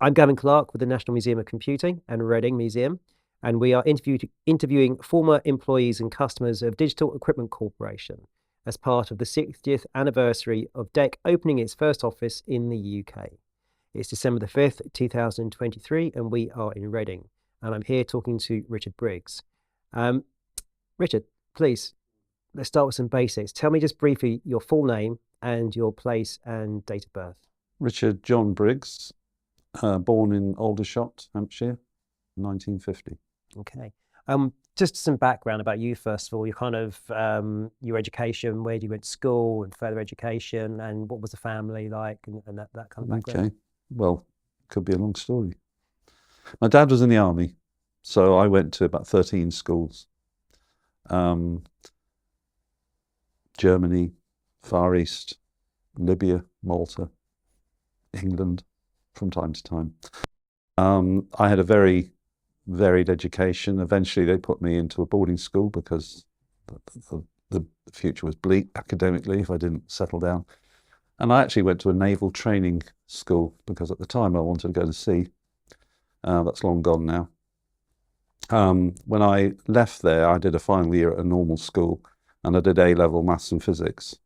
I'm Gavin Clark with the National Museum of Computing and Reading Museum, and we are interviewing former employees and customers of Digital Equipment Corporation as part of the 60th anniversary of DEC opening its first office in the UK. It's December the 5th, 2023, and we are in Reading. And I'm here talking to Richard Briggs. Richard, please, let's start with some basics. Tell me just briefly your full name and your place and date of birth. Richard John Briggs, born in Aldershot, Hampshire, 1950. Okay. Just some background about you, first of all, your kind of your education, where you went to school and further education, and what was the family like, and that kind of background. Okay, well, could be a long story. My dad was in the army, so I went to about 13 schools. Germany, Far East, Libya, Malta, England, from time to time. I had a very varied education. Eventually they put me into a boarding school because the future was bleak academically if I didn't settle down. And I actually went to a naval training school because at the time I wanted to go to sea. That's long gone now. When I left there, I did a final year at a normal school and I did A-level maths and physics.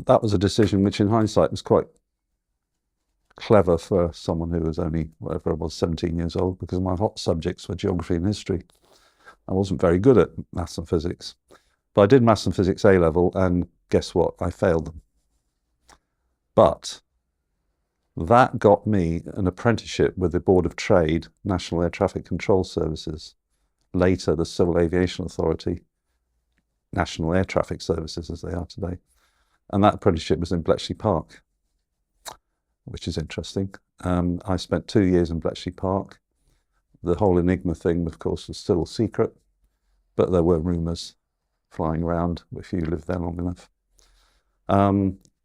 That was a decision which in hindsight was quite clever for someone who was only, whatever I was, 17 years old, because my hot subjects were geography and history. I wasn't very good at maths and physics. But I did maths and physics A-level, and guess what? I failed them. But that got me an apprenticeship with the Board of Trade, National Air Traffic Control Services, later the Civil Aviation Authority, National Air Traffic Services as they are today. And that apprenticeship was in Bletchley Park, which is interesting. I spent 2 years in Bletchley Park. The whole Enigma thing, of course, was still a secret, but there were rumours flying around if you lived there long enough.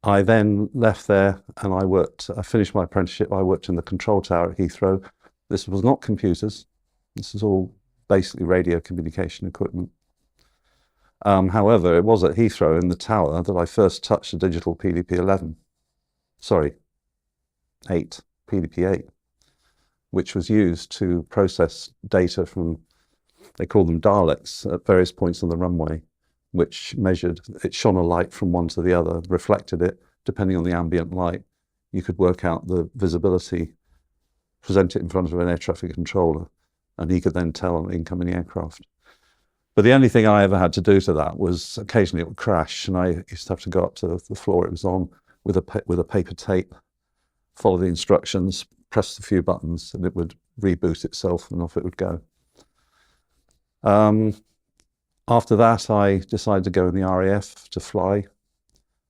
I then left there and I finished my apprenticeship. I worked in the control tower at Heathrow. This was not computers. This is all basically radio communication equipment. However, it was at Heathrow in the tower that I first touched a digital PDP-11. Sorry, 8, PDP-8, which was used to process data from, they call them Daleks, at various points on the runway, which measured, it shone a light from one to the other, reflected it, depending on the ambient light. You could work out the visibility, present it in front of an air traffic controller, and he could then tell an incoming aircraft. But the only thing I ever had to do to that was occasionally it would crash, and I used to have to go up to the floor it was on with a paper tape, follow the instructions, press a few buttons, and it would reboot itself and off it would go. After that, I decided to go in the RAF to fly.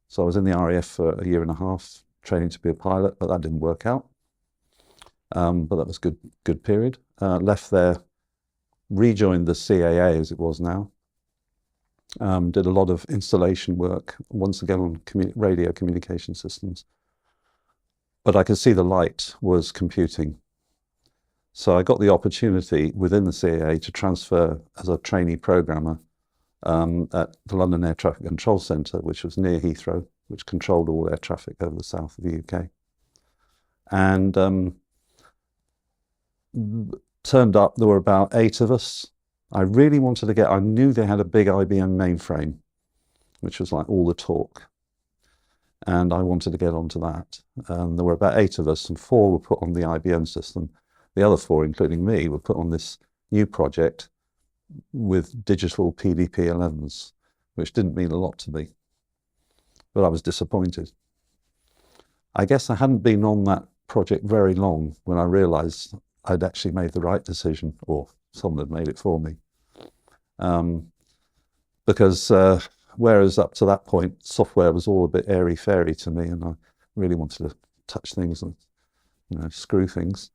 So I was in the RAF for a year and a half, training to be a pilot, but that didn't work out. But that was a good period. Left there, rejoined the CAA as it was now. Did a lot of installation work, once again on radio communication systems. But I could see the light was computing. So I got the opportunity within the CAA to transfer as a trainee programmer at the London Air Traffic Control Centre, which was near Heathrow, which controlled all air traffic over the south of the UK. And turned up, there were about 8 of us. I really wanted to I knew they had a big IBM mainframe, which was like all the talk. And I wanted to get onto that. There were about 8 of us, and 4 were put on the IBM system. The other 4, including me, were put on this new project with digital PDP-11s, which didn't mean a lot to me. But I was disappointed. I guess I hadn't been on that project very long when I realised I'd actually made the right decision, or someone had made it for me. Because whereas up to that point, software was all a bit airy-fairy to me, and I really wanted to touch things and, screw things.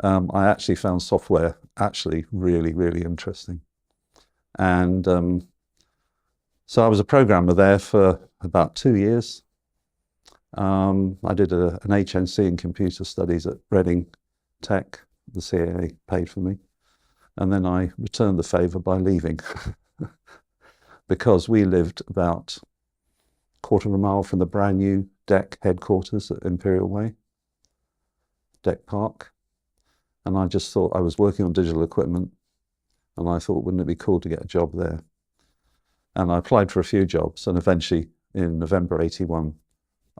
I actually found software actually really, really interesting. And so I was a programmer there for about 2 years. I did an HNC in computer studies at Reading Tech. The CAA paid for me. And then I returned the favour by leaving because we lived about a quarter of a mile from the brand new DEC headquarters at Imperial Way. DEC Park. And I just thought, I was working on digital equipment, and I thought, wouldn't it be cool to get a job there? And I applied for a few jobs, and eventually in November 81,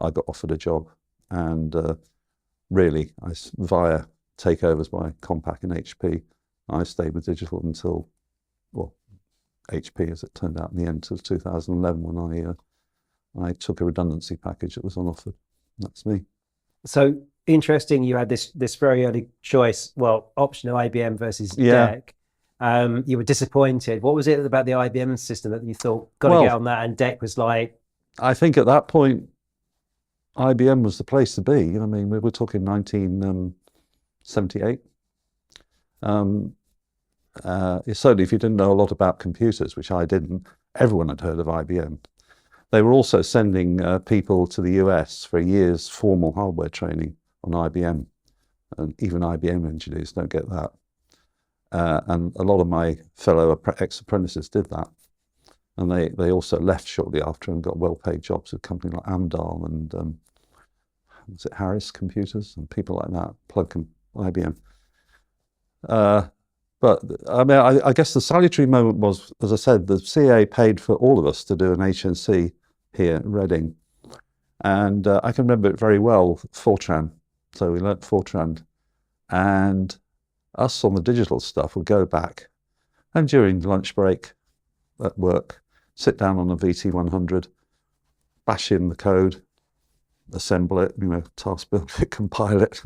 I got offered a job. And really, via takeovers by Compaq and HP, I stayed with digital until, well, HP as it turned out in the end, till 2011 when I took a redundancy package that was on offer. That's me. So interesting, you had this very early choice, well, option of IBM versus DEC. You were disappointed. What was it about the IBM system that you thought, got to get on that, and DEC was like? I think at that point, IBM was the place to be. I mean, we were talking 1978. Certainly, if you didn't know a lot about computers, which I didn't, everyone had heard of IBM. They were also sending people to the US for a year's formal hardware training on IBM. And even IBM engineers don't get that. And a lot of my fellow ex-apprentices did that. And they also left shortly after and got well-paid jobs at companies like Amdahl and was it Harris Computers and people like that, Plug IBM. But I mean, I guess the salutary moment was, as I said, the CA paid for all of us to do an HNC here in Reading. And I can remember it very well, Fortran. So we learnt Fortran. And us on the digital stuff would go back and during lunch break at work, sit down on a VT100, bash in the code, assemble it, task build it, compile it,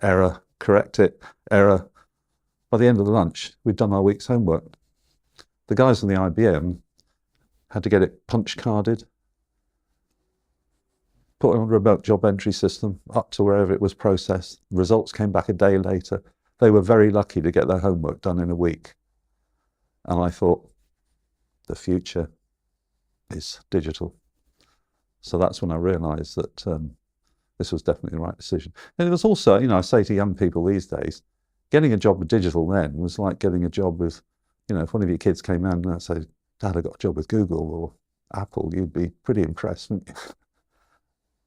error, correct it, error. By the end of the lunch, we'd done our week's homework. The guys in the IBM had to get it punch carded, put it on a remote job entry system, up to wherever it was processed. The results came back a day later. They were very lucky to get their homework done in a week. And I thought, the future is digital. So that's when I realized that this was definitely the right decision. And it was also, I say to young people these days, getting a job with digital then was like getting a job with, if one of your kids came in and said, Dad, I got a job with Google or Apple, you'd be pretty impressed, wouldn't you?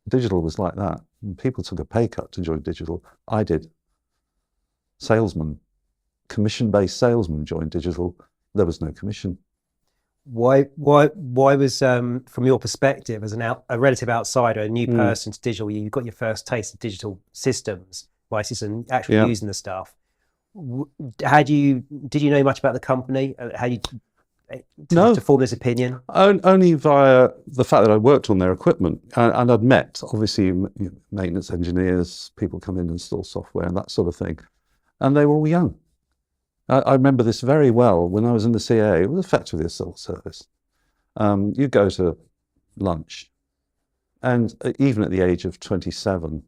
Digital was like that. And people took a pay cut to join digital. I did. Salesman, commission-based salesman joined digital. There was no commission. Why was, from your perspective, as a relative outsider, a new person to digital, you got your first taste of digital systems, devices, and actually using the stuff. Did you know much about the company? To form this opinion? Only via the fact that I worked on their equipment, and I'd met, obviously, maintenance engineers, people come in and install software and that sort of thing, and they were all young. I remember this very well. When I was in the CA, it was effectively a civil service. You go to lunch, and even at the age of 27,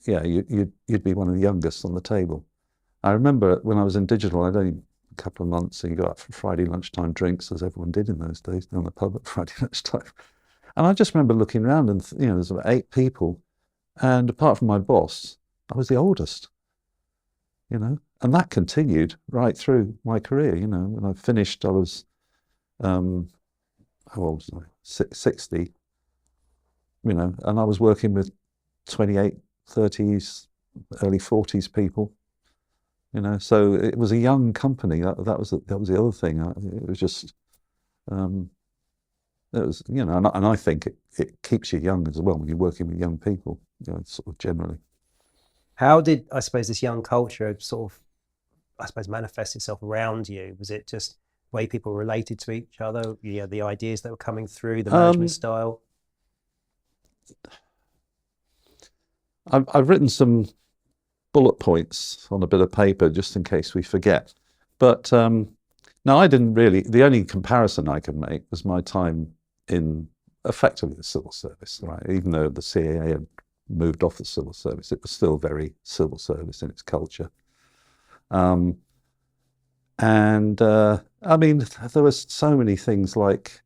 you'd be one of the youngest on the table. I remember when I was in digital, I'd only a couple of months, and you go out for Friday lunchtime drinks, as everyone did in those days, down the pub at Friday lunchtime. And I just remember looking around, and there's about 8 people, and apart from my boss, I was the oldest. And that continued right through my career. When I finished, I was, how old was I? 60. And I was working with 28, 30s, early 40s people. So it was a young company. That was the other thing. It was just, it was, and I think it keeps you young as well when you're working with young people, sort of generally. How did, I suppose, this young culture sort of, manifest itself around you? Was it just the way people related to each other? The ideas that were coming through, the management style? I've written some bullet points on a bit of paper just in case we forget. But no, I didn't really. The only comparison I could make was my time in effectively the civil service, right? Even though the CAA had moved off the civil service, it was still very civil service in its culture. I mean, there was so many things, like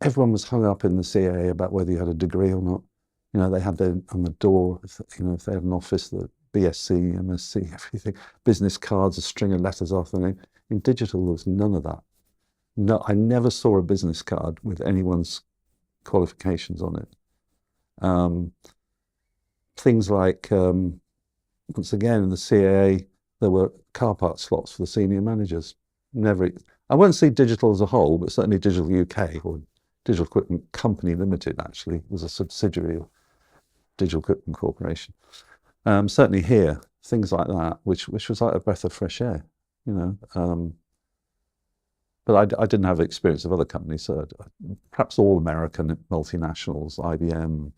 everyone was hung up in the CAA about whether you had a degree or not. They had on the door, if they had an office, the BSc, MSc, everything, business cards, a string of letters after the name. In digital, there was none of that. No, I never saw a business card with anyone's qualifications on it. Things like once again, in the CAA, there were car park slots for the senior managers. Never, I won't say digital as a whole, but certainly Digital UK, or Digital Equipment Company Limited, actually, was a subsidiary of Digital Equipment Corporation. Certainly here, things like that, which was like a breath of fresh air, you know. But I didn't have experience of other companies, so perhaps all American multinationals, IBM,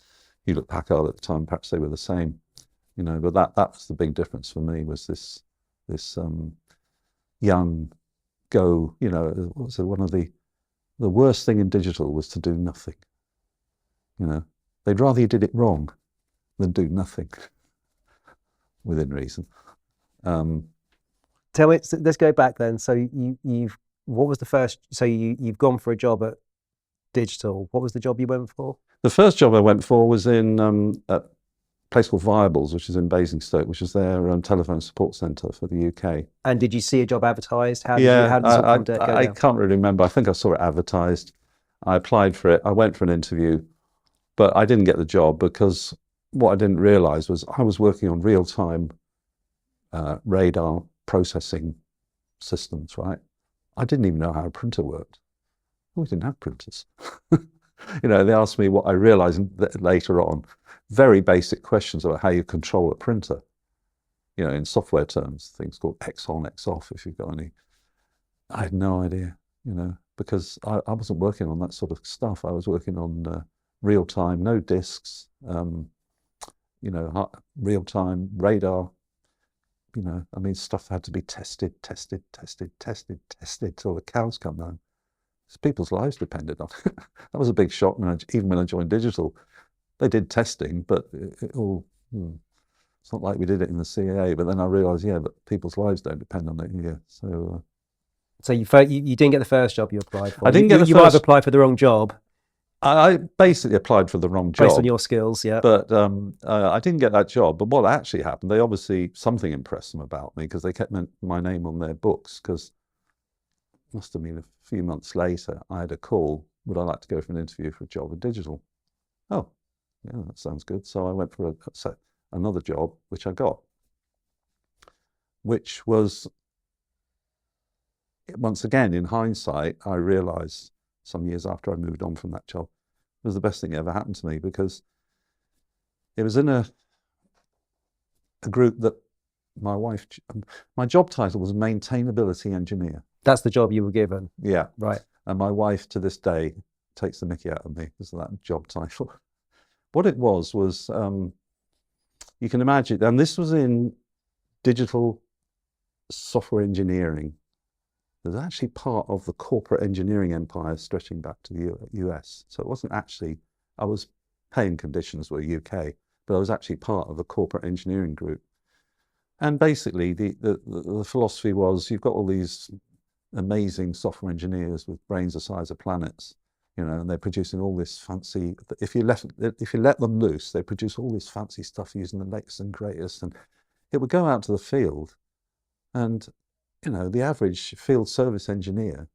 Hewlett Packard at the time, perhaps they were the same, you know. But that was the big difference for me, was this young go, you know. One of the worst thing in digital was to do nothing, you know. They'd rather you did it wrong than do nothing, within reason. Tell me, let's go back then. So you've what was the first? So you've gone for a job at Digital. What was the job you went for? The first job I went for was in a place called Viables, which is in Basingstoke, which is their telephone support centre for the UK. And did you see a job advertised? How did I can't really remember. I think I saw it advertised. I applied for it. I went for an interview, but I didn't get the job because what I didn't realise was I was working on real-time radar processing systems, right? I didn't even know how a printer worked. We didn't have printers. You know, they asked me what I realised later on, very basic questions about how you control a printer. You know, in software terms, things called X on, X off, if you've got any. I had no idea, you know, because I wasn't working on that sort of stuff. I was working on real-time, no disks, you know, real-time radar. You know, I mean, stuff had to be tested till the cows come home. People's lives depended on it. That was a big shock. Even when I joined Digital, they did testing, but it's not like we did it in the CAA. But then I realised, yeah, but people's lives don't depend on it here. So, so you didn't get the first job you applied for. I didn't get the first. You might have applied for the wrong job. I basically applied for the wrong job based on your skills, yeah. But I didn't get that job. But what actually happened, they obviously, something impressed them about me, because they kept my name on their books. Because it must have been a few months later, I had a call. Would I like to go for an interview for a job at Digital? Oh, yeah, that sounds good. So I went for another job, which I got, which was, once again, in hindsight, I realised some years after I moved on from that job, it was the best thing that ever happened to me, because it was in a group that my job title was maintainability engineer. That's the job you were given? Yeah. Right. And my wife to this day takes the mickey out of me because of that job title. What it was you can imagine, and this was in digital software engineering. There's actually part of the corporate engineering empire stretching back to the US. So it wasn't actually, I was paying conditions were UK, but I was actually part of the corporate engineering group. And basically the philosophy was, you've got all these amazing software engineers with brains the size of planets, you know, and they're producing all this fancy, if you let them loose, they produce all this fancy stuff using the latest and greatest, and it would go out to the field, and you know, the average field service engineer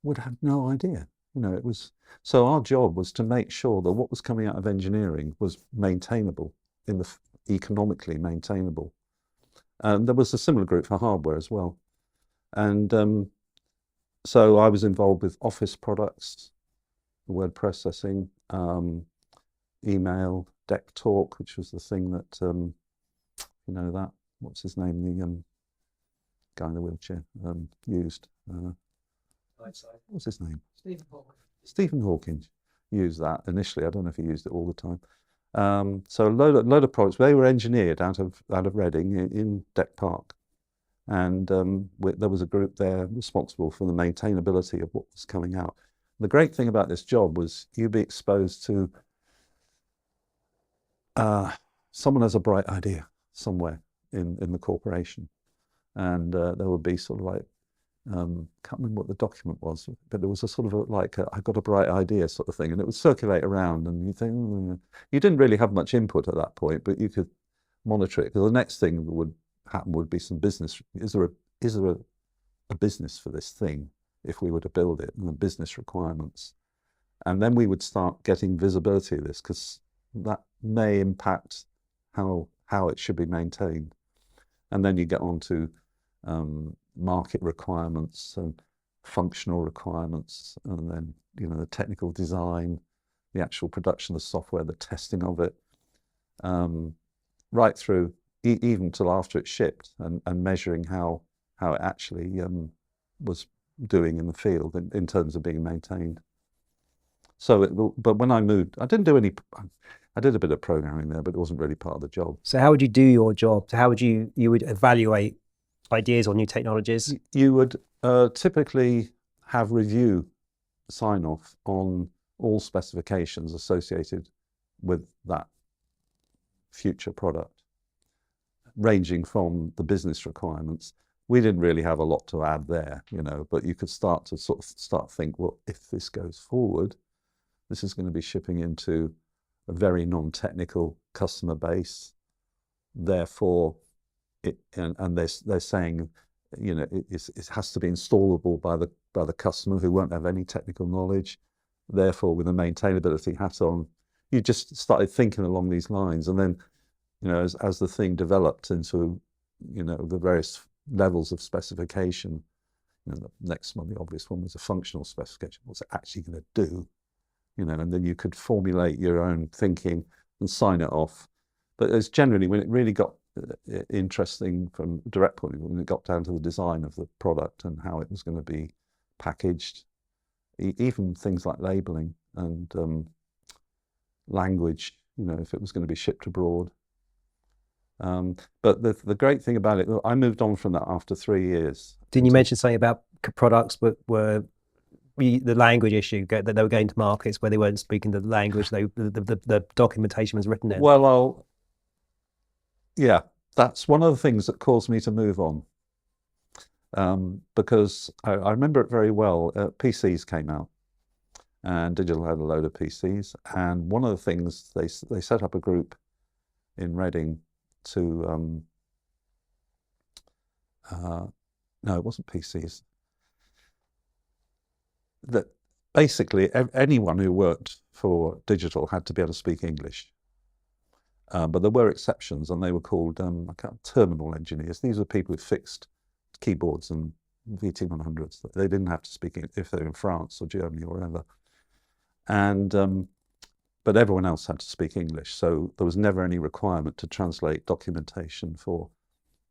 would have no idea. You know, it was, so our job was to make sure that what was coming out of engineering was maintainable, economically maintainable. And there was a similar group for hardware as well. And so I was involved with Office products, word processing, email, DEC Talk, which was the thing that, you know, that, what's his name, the guy in the wheelchair used. What's his name? Stephen Hawking used that initially. I don't know if he used it all the time. So a load of products. They were engineered out of Reading in DEC Park, and there was a group there responsible for the maintainability of what was coming out. The great thing about this job was you'd be exposed to someone has a bright idea somewhere in the corporation. And there would be sort of like, can't remember what the document was, but there was a sort of I got a bright idea sort of thing, and it would circulate around, and you think, you didn't really have much input at that point, but you could monitor it, because the next thing that would happen would be some business. Is there a business for this thing if we were to build it, and the business requirements? And then we would start getting visibility of this, because that may impact how it should be maintained. And then you get on to market requirements and functional requirements, and then, you know, the technical design, the actual production of the software, the testing of it, right through even till after it's shipped, and measuring how it actually was doing in the field in terms of being maintained. So, but when I moved, I did a bit of programming there, but it wasn't really part of the job. So how would you do your job? So how would you would evaluate ideas or new technologies? You would typically have review sign off on all specifications associated with that future product, ranging from the business requirements. We didn't really have a lot to add there, you know, but you could start to think, well, if this goes forward, this is going to be shipping into a very non-technical customer base. Therefore, and they're saying, you know, it has to be installable by the customer who won't have any technical knowledge. Therefore, with a maintainability hat on, you just started thinking along these lines. And then, you know, as the thing developed into, you know, the various levels of specification, you know, the next one, the obvious one, was a functional specification. What's it actually going to do? You know, and then you could formulate your own thinking and sign it off. But it's generally, when it really got interesting from a direct point of view, when it got down to the design of the product and how it was going to be packaged, even things like labeling and language, you know, if it was going to be shipped abroad. But the great thing about it, I moved on from that after 3 years. Didn't you mention something about products were the language issue, that they were going to markets where they weren't speaking the language, the documentation was written in? Well, yeah, that's one of the things that caused me to move on. Because I remember it very well. PCs came out, and Digital had a load of PCs. And one of the things, they set up a group in Reading to, no, it wasn't PCs. That basically anyone who worked for Digital had to be able to speak English. But there were exceptions, and they were called terminal engineers. These were people who fixed keyboards and VT100s. They didn't have to speak it if they were in France or Germany or wherever. And but everyone else had to speak English, so there was never any requirement to translate documentation for,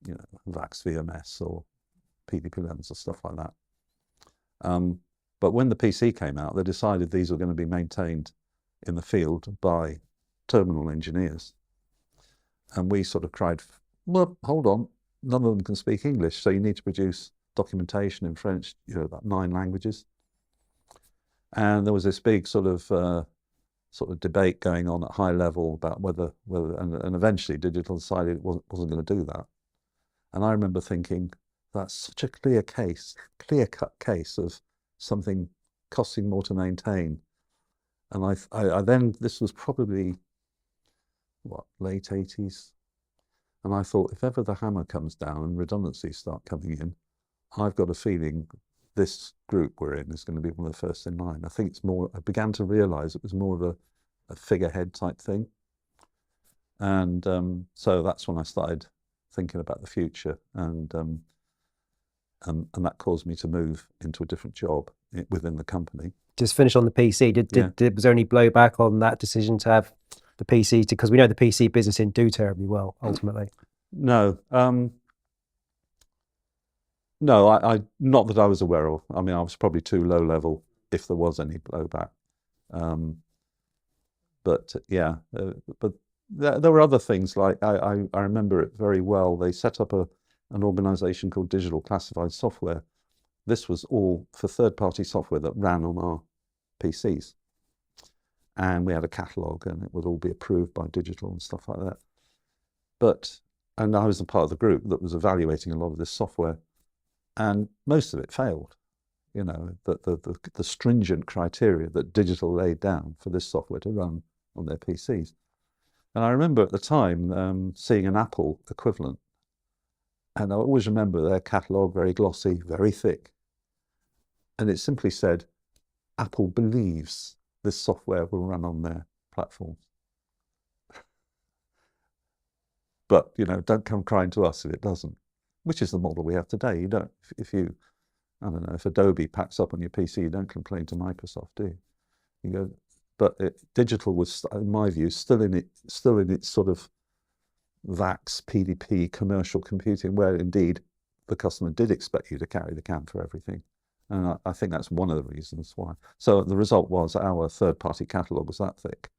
you know, VAX VMS or PDP-11s or stuff like that. But when the PC came out, they decided these were going to be maintained in the field by terminal engineers. And we sort of cried, well, hold on, none of them can speak English, so you need to produce documentation in French, you know, about 9 languages. And there was this big sort of debate going on at high level about whether and eventually Digital decided it wasn't going to do that. And I remember thinking, that's such a clear-cut case of something costing more to maintain. And I then, this was probably, what, late 80s? And I thought, if ever the hammer comes down and redundancies start coming in, I've got a feeling this group we're in is going to be one of the first in line. I think it's more, I began to realize it was more of a figurehead type thing. And so that's when I started thinking about the future, and that caused me to move into a different job within the company. Just finish on the PC. Was there any blowback on that decision to have the PC? Because we know the PC business didn't do terribly well ultimately. No, no, I not that I was aware of. I mean, I was probably too low level if there was any blowback. But yeah, but there were other things, like I remember it very well. They set up an organization called Digital Classified Software. This was all for third-party software that ran on our PCs. And we had a catalog, and it would all be approved by Digital and stuff like that. And I was a part of the group that was evaluating a lot of this software, and most of it failed. You know, the stringent criteria that Digital laid down for this software to run on their PCs. And I remember at the time seeing an Apple equivalent, and I always remember their catalog, very glossy, very thick. And it simply said, Apple believes this software will run on their platforms. but don't come crying to us if it doesn't, which is the model we have today. You don't, if you, I don't know, if Adobe packs up on your PC, you don't complain to Microsoft, do you? You go, but digital was, in my view, still in its sort of VAX, PDP, commercial computing, where indeed the customer did expect you to carry the CAN for everything. And I think that's one of the reasons why. So the result was our third-party catalogue was that thick.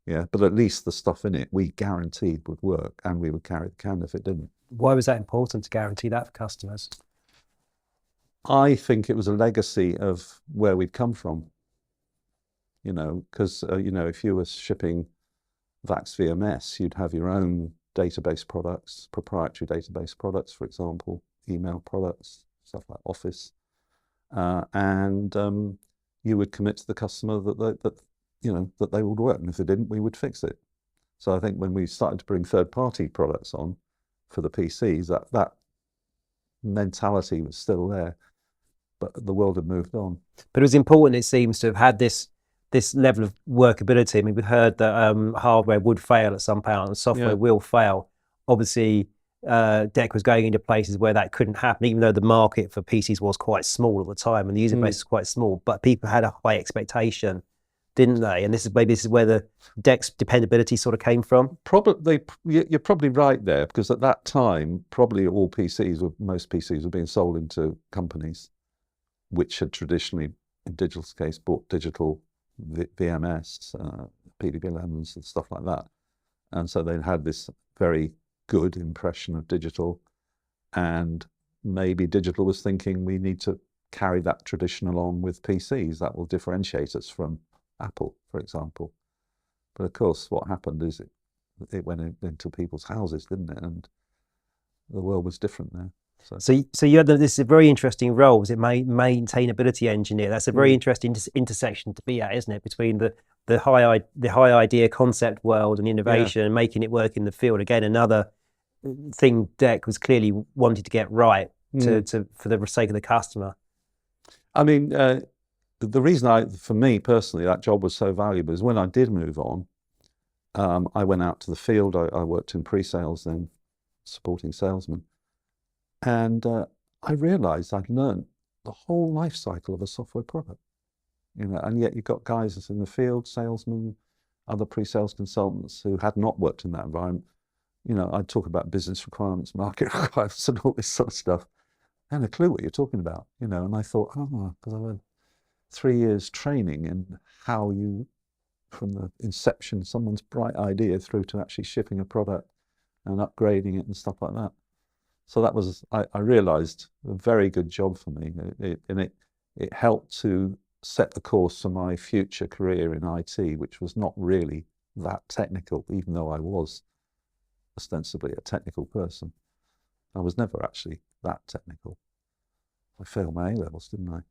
Yeah, but at least the stuff in it we guaranteed would work, and we would carry the CAN if it didn't. Why was that important to guarantee that for customers? I think it was a legacy of where we'd come from. Because if you were shipping VAX VMS, you'd have your own database products, proprietary database products, for example, email products, stuff like Office, and you would commit to the customer that they would work, and if they didn't, we would fix it. So I think when we started to bring third-party products on for the PCs, that mentality was still there, but the world had moved on. But it was important, it seems, to have had this level of workability. I mean, we've heard that hardware would fail at some point and software will fail. Obviously, DEC was going into places where that couldn't happen, even though the market for PCs was quite small at the time and the user base was quite small, but people had a high expectation, didn't they? And this is where the DEC's dependability sort of came from. You're probably right there, because at that time, probably most PCs were being sold into companies which had traditionally, in Digital's case, bought digital VMS, PDB-11s and stuff like that. And so they had this very good impression of digital, and maybe Digital was thinking we need to carry that tradition along with PCs. That will differentiate us from Apple, for example. But of course, what happened is it went into people's houses, didn't it? And the world was different there. So you had this very interesting role, was it maintainability engineer? That's a very interesting intersection to be at, isn't it? Between the high idea concept world and innovation and making it work in the field. Again, another thing DEC was clearly wanting to get right for the sake of the customer. I mean, the reason for me personally, that job was so valuable is when I did move on, I went out to the field. I worked in pre-sales then, supporting salesmen. And I realized I'd learned the whole life cycle of a software product, and yet you've got guys in the field, salesmen, other pre-sales consultants who had not worked in that environment. I'd talk about business requirements, market requirements, and all this sort of stuff. I had a clue what you're talking about, and I thought, because I've had 3 years training in how you, from the inception, someone's bright idea through to actually shipping a product and upgrading it and stuff like that. So that was, I realized, a very good job for me. It helped to set the course for my future career in IT, which was not really that technical, even though I was ostensibly a technical person. I was never actually that technical. I failed my A-levels, didn't I?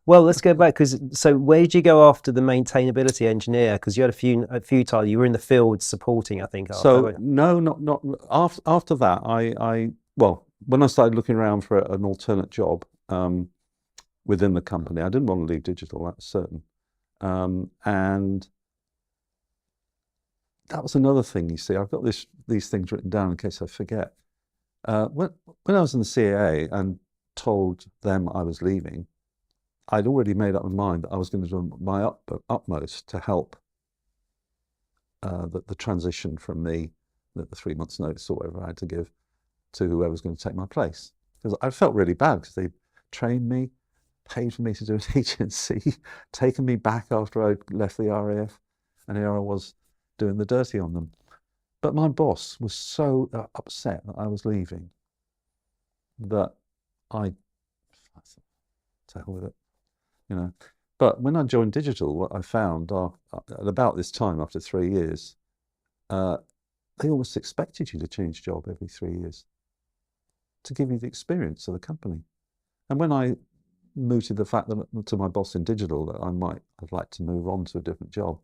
Well, let's go back, so where did you go after the maintainability engineer? Because you had a few times, you were in the field supporting, I think. So no, not after that. Well, when I started looking around for an alternate job within the company, I didn't want to leave Digital, that's certain. And that was another thing, you see. I've got these things written down in case I forget. When I was in the CAA and told them I was leaving, I'd already made up my mind that I was going to do my utmost to help the transition from me, the 3 months notice or whatever I had to give, to whoever was going to take my place. Because I felt really bad, because they trained me, paid for me to do an agency, taken me back after I left the RAF, and here I was doing the dirty on them. But my boss was so upset that I was leaving that I thought, to hell with it, But when I joined Digital, what I found at about this time, after 3 years, they almost expected you to change job every 3 years to give you the experience of the company. And when I mooted the fact that to my boss in Digital that I'd like to move on to a different job,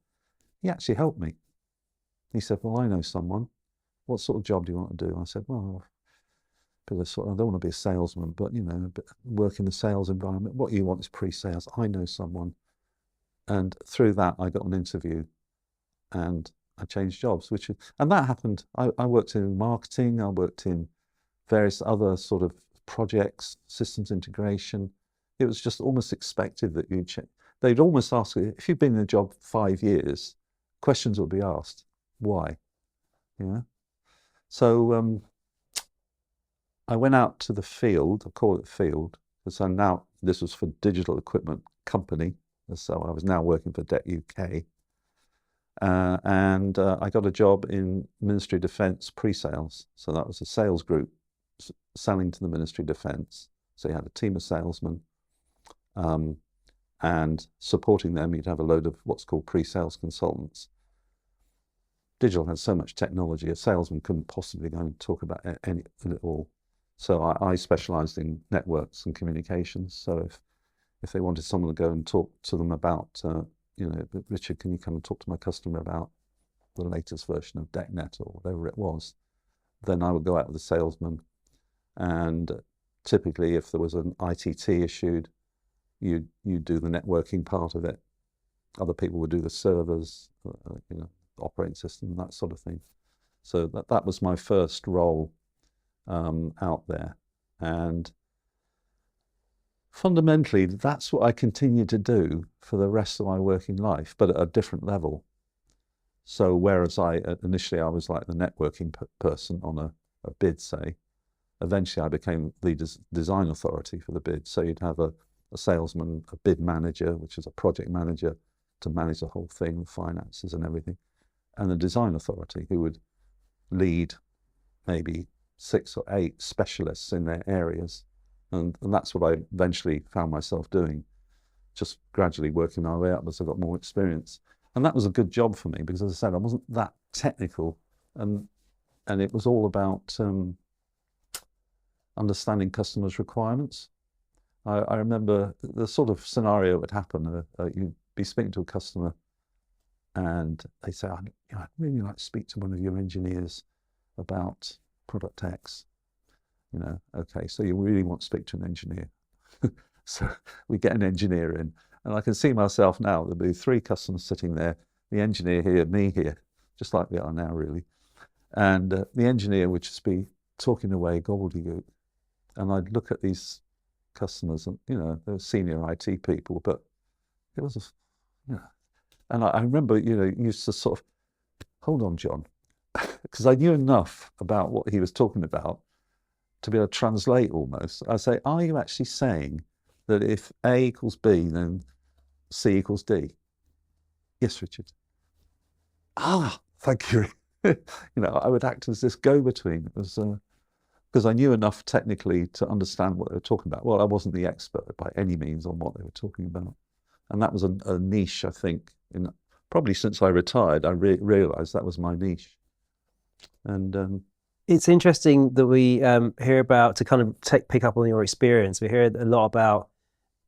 he actually helped me. He said, well, I know someone. What sort of job do you want to do? I said, well, I don't want to be a salesman, but work in the sales environment. What you want is pre-sales. I know someone. And through that, I got an interview, and I changed jobs, and that happened. I worked in marketing, I worked in various other sort of projects, systems integration. It was just almost expected that you'd change. They'd almost ask, if you've been in a job 5 years, questions would be asked. Why? So I went out to the field, I call it field, because this was for digital equipment company, so I was now working for DEC UK. And I got a job in Ministry of Defence pre-sales. So that was a sales group selling to the Ministry of Defence. So you had a team of salesmen, and supporting them, you'd have a load of what's called pre-sales consultants. Digital had so much technology, a salesman couldn't possibly go and talk about any of it all. So I specialised in networks and communications. So if they wanted someone to go and talk to them about, Richard, can you come and talk to my customer about the latest version of DECnet or whatever it was, then I would go out with the salesman. And typically, if there was an ITT issued, you do the networking part of it. Other people would do the servers, operating system, that sort of thing. So that was my first role out there. And fundamentally, that's what I continue to do for the rest of my working life, but at a different level. So whereas initially I was like the networking person on a bid, say, eventually I became the design authority for the bid. So you'd have a salesman, a bid manager, which is a project manager to manage the whole thing, finances and everything, and the design authority who would lead maybe 6 or 8 specialists in their areas. And that's what I eventually found myself doing, just gradually working my way up as I got more experience. And that was a good job for me because, as I said, I wasn't that technical, and it was all about understanding customers' requirements. I remember the sort of scenario would happen. You'd be speaking to a customer and they say, I'd really like to speak to one of your engineers about product X. Okay, so you really want to speak to an engineer. So we get an engineer in, and I can see myself now, there'll be 3 customers sitting there, the engineer here, me here, just like we are now really. And the engineer would just be talking away gobbledygook. And I'd look at these customers and, they were senior IT people, but it was, and I remember, used to sort of, hold on, John, because I knew enough about what he was talking about to be able to translate almost. I say, are you actually saying that if A equals B, then C equals D? Yes, Richard. Ah, thank you. I would act as this go-between. It was because I knew enough technically to understand what they were talking about. Well, I wasn't the expert by any means on what they were talking about. And that was a niche, I think. Probably since I retired, I realised that was my niche. And it's interesting that we hear about, to kind of pick up on your experience, we hear a lot about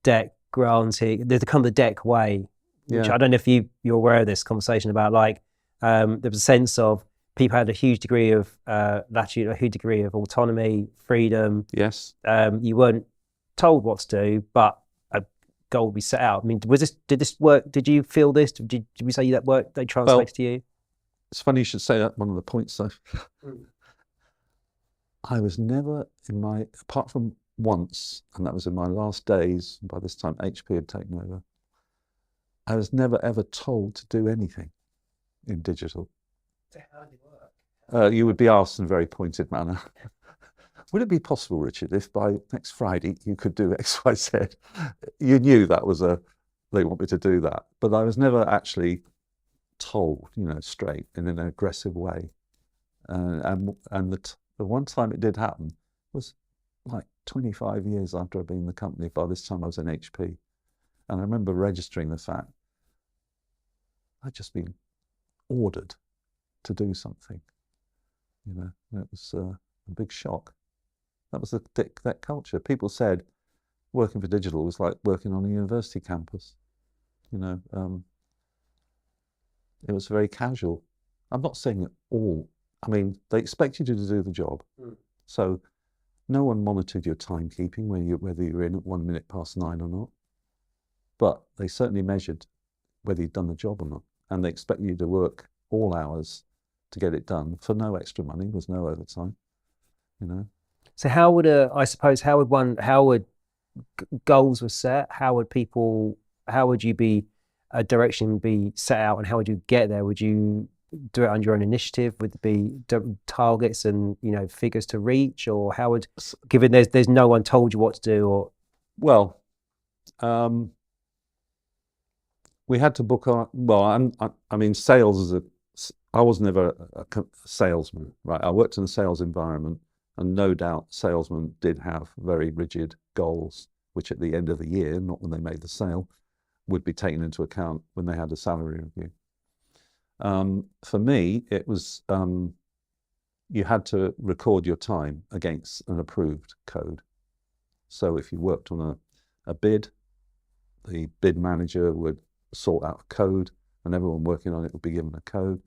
DEC granting, there's kind of the DEC way, which I don't know if you're aware of this conversation about, like, there was a sense of people had a huge degree of latitude, a huge degree of autonomy, freedom. Yes. You weren't told what to do, but a goal would be set out. I mean, did this work? Did you feel this? Did we say that work, they translated to you? It's funny you should say that, one of the points though. I was never apart from once, and that was in my last days, by this time HP had taken over, I was never ever told to do anything in digital. How did it work? You would be asked in a very pointed manner. Would it be possible, Richard, if by next Friday you could do X, Y, Z? You knew that was they want me to do that. But I was never actually told, straight in an aggressive way. And the one time it did happen was like 25 years after I'd been in the company. By this time I was in HP. And I remember registering the fact I'd just been ordered to do something. It was a big shock. That was that culture. People said working for digital was like working on a university campus. It was very casual. I'm not saying it all. I mean, they expect you to do the job. So no one monitored your timekeeping, whether you were in at 1 minute past 9 or not. But they certainly measured whether you'd done the job or not. And they expect you to work all hours to get it done for no extra money. There's no overtime, you know. So how would goals were set? How would you be a direction be set out, and how would you get there? Would you do it on your own initiative? Would it be targets and figures to reach, or how would, given there's no one told you what to do? Or well, we had to book our, I mean, sales I was never a salesman, right? I worked in a sales environment, and no doubt salesmen did have very rigid goals, which at the end of the year, not when they made the sale, would be taken into account when they had a salary review. For me, it was, you had to record your time against an approved code. So if you worked on a bid, the bid manager would sort out a code, and everyone working on it would be given a code.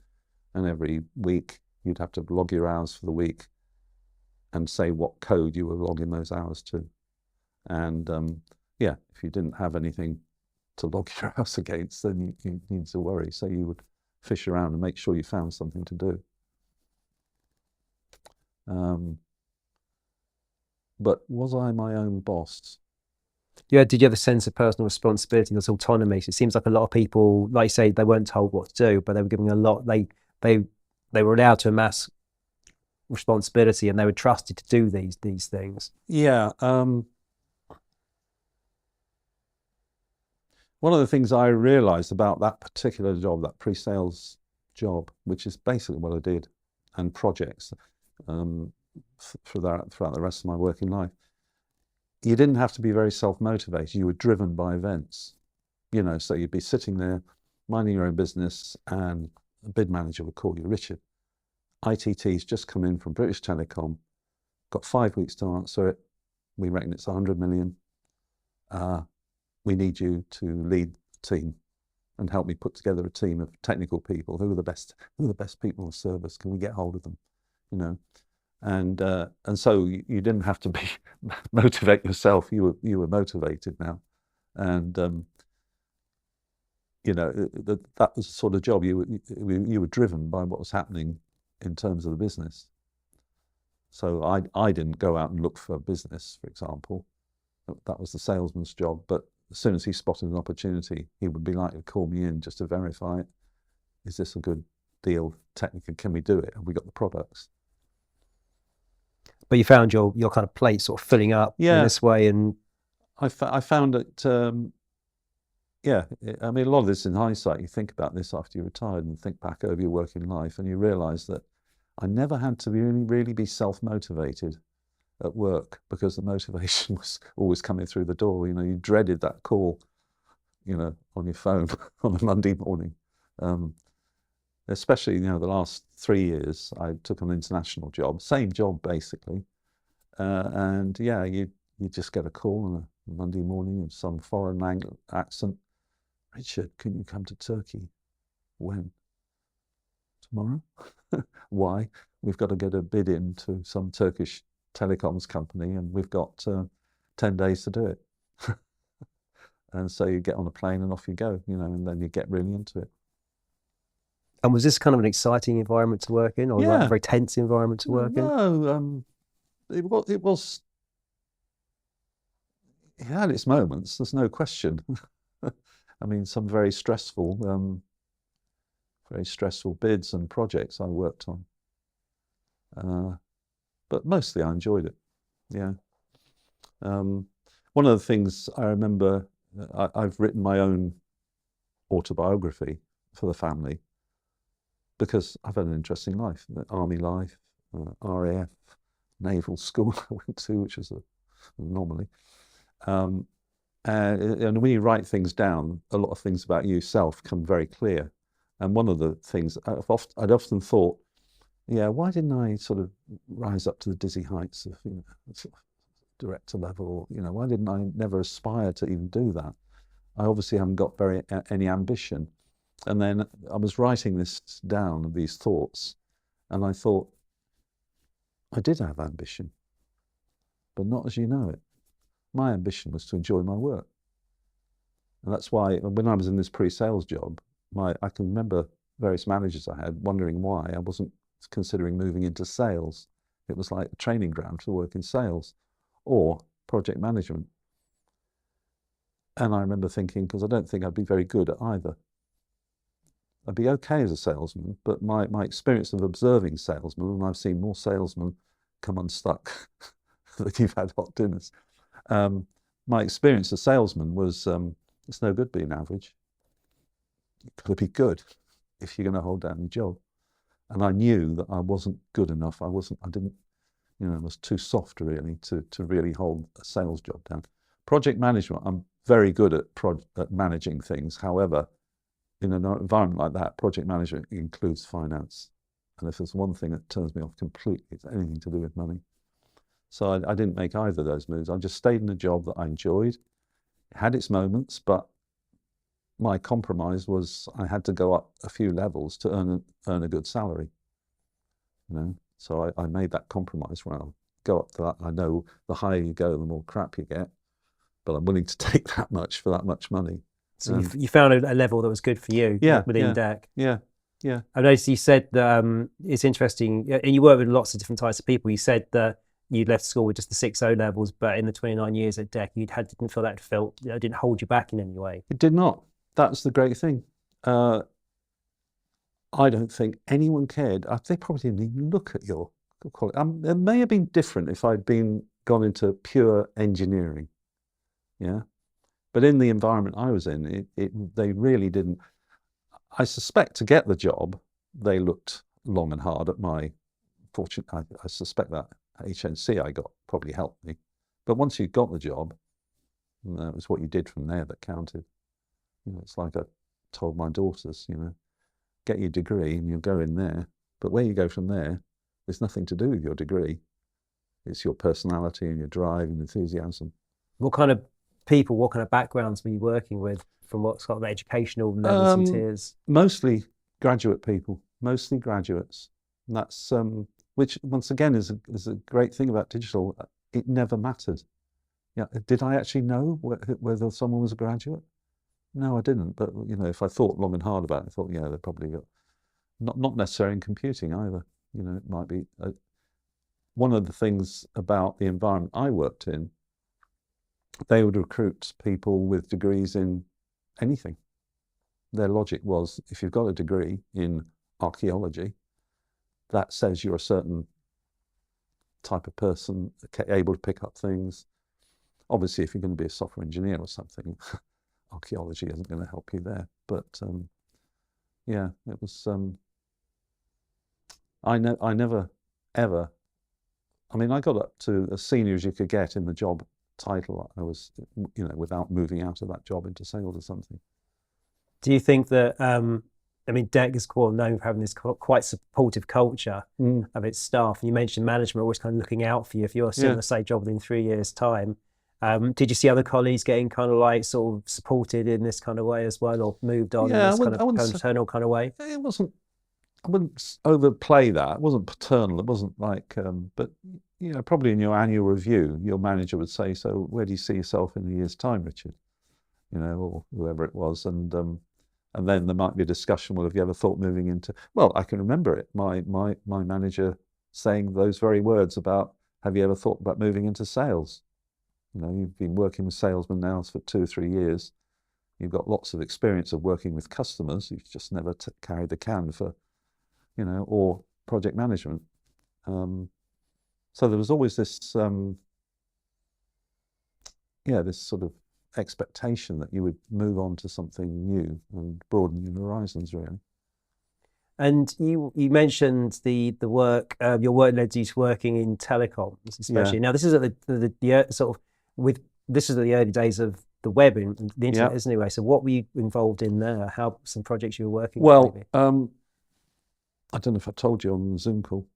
And every week you'd have to log your hours for the week and say what code you were logging those hours to. And yeah, if you didn't have anything to log your hours against, then you need to worry. So you would fish around and make sure you found something to do. But was I my own boss? yeah, did you have a sense of personal responsibility, this autonomy? So it seems like a lot of people, like you say, they weren't told what to do, but they were giving a lot. They were allowed to amass responsibility, and they were trusted to do these things. Yeah. One of the things I realized about that particular job, that pre-sales job, which is basically what I did, and projects throughout the rest of my working life, you didn't have to be very self-motivated. You were driven by events, so you'd be sitting there minding your own business, and a bid manager would call you, Richard, ITT's just come in from British Telecom, got 5 weeks to answer it. We reckon it's 100 million. We need you to lead the team and help me put together a team of technical people. Who are the best people in the service? Can we get hold of them? And so you didn't have to motivate yourself. You were motivated now, and that was the sort of job you were driven by what was happening in terms of the business. So I didn't go out and look for business, for example. That was the salesman's job. But as soon as he spotted an opportunity, he would be likely to call me in just to verify it. Is this a good deal technically? Can we do it? Have we got the products? But you found your kind of plate sort of filling up in this way, and I found it. I mean, a lot of this in hindsight. You think about this after you retired and think back over your working life, and you realise that I never had to really be self-motivated at work, because the motivation was always coming through the door. You dreaded that call, on your phone on a Monday morning. Especially, the last 3 years, I took an international job, same job basically, and yeah, you just get a call on a Monday morning of some foreign accent. Richard, can you come to Turkey? When? Tomorrow? Why? We've got to get a bid in to some Turkish telecoms company, and we've got 10 days to do it. And so you get on a plane and off you go, and then you get really into it. And was this kind of an exciting environment to work in, or like a very tense environment to work in? No, it was. It had its moments. There's no question. I mean, some very stressful bids and projects I worked on. But mostly I enjoyed it. Yeah. One of the things I remember, I've written my own autobiography for the family, because I've had an interesting life, army life, RAF, naval school I went to, which was an anomaly. And when you write things down, a lot of things about yourself come very clear. And one of the things I'd often thought, why didn't I sort of rise up to the dizzy heights of, sort of director level? Why didn't I never aspire to even do that? I obviously haven't got any ambition. And then I was writing this down, these thoughts, and I thought, I did have ambition, but not as you know it. My ambition was to enjoy my work. And that's why when I was in this pre-sales job, I can remember various managers I had, wondering why I wasn't considering moving into sales. It was like a training ground to work in sales or project management. And I remember thinking, because I don't think I'd be very good at either. I'd be okay as a salesman, but my experience of observing salesmen, and I've seen more salesmen come unstuck than you've had hot dinners. My experience as salesman was, it's no good being average. You've got to be good if you're going to hold down your job. And I knew that I wasn't good enough. I was too soft really to really hold a sales job down. Project management, I'm very good at managing things. However, in an environment like that, project management includes finance. And if there's one thing that turns me off completely, it's anything to do with money. So I didn't make either of those moves. I just stayed in a job that I enjoyed. It had its moments, but my compromise was I had to go up a few levels to earn a good salary. So I made that compromise. Well, go up to that. I know the higher you go, the more crap you get, but I'm willing to take that much for that much money. So you found a level that was good for you within DEC. Yeah. I noticed you said that it's interesting, and you work with lots of different types of people. You said that you'd left school with just the 6 O-levels, but in the 29 years at DEC, didn't feel that didn't hold you back in any way. It did not. That's the great thing. I don't think anyone cared. They probably didn't even look at your quality. It may have been different if I'd gone into pure engineering. Yeah. But in the environment I was in, they really didn't. I suspect to get the job, they looked long and hard at my fortune. I suspect that HNC I got probably helped me. But once you got the job, it was what you did from there that counted. It's like I told my daughters, get your degree and you'll go in there. But where you go from there, there's nothing to do with your degree. It's your personality and your drive and enthusiasm. What kind of people, what kind of backgrounds were you working with from what sort of educational levels and tiers? Mostly graduate people, mostly graduates. And that's, which once again is a great thing about digital. It never mattered. Yeah, did I actually know whether someone was a graduate? No, I didn't. But if I thought long and hard about it, I thought, yeah, they probably got not necessarily in computing either. It might be one of the things about the environment I worked in. They would recruit people with degrees in anything. Their logic was, if you've got a degree in archaeology, that says you're a certain type of person, able to pick up things. Obviously, if you're going to be a software engineer or something, archaeology isn't going to help you there. But yeah, it was. I never ever. I mean, I got up to as senior as you could get in the job title. I was, without moving out of that job into sales or something. Do you think that? DEC is quite known for having this quite supportive culture of its staff. And you mentioned management always kind of looking out for you. If you're still in the same job within 3 years' time, did you see other colleagues getting kind of like sort of supported in this kind of way as well, or moved on in this kind of paternal kind of way? It wasn't. I wouldn't overplay that. It wasn't paternal. It wasn't like, but probably in your annual review, your manager would say, "So, where do you see yourself in a year's time, Richard?" Or whoever it was, and then there might be a discussion. Well, have you ever thought moving into? Well, I can remember it. My manager saying those very words about, "Have you ever thought about moving into sales?" You've been working with salesmen now for 2 or 3 years. You've got lots of experience of working with customers. You've just never carried the can for, or project management. So there was always this, this sort of expectation that you would move on to something new and broaden your horizons, really. And you mentioned the work, your work led you to working in telecoms, especially. Now, this is at the sort of this is at the early days of the web and the internet, isn't it? Anyway, so what were you involved in there? How some projects you were working on? Well, I don't know if I told you on the Zoom call,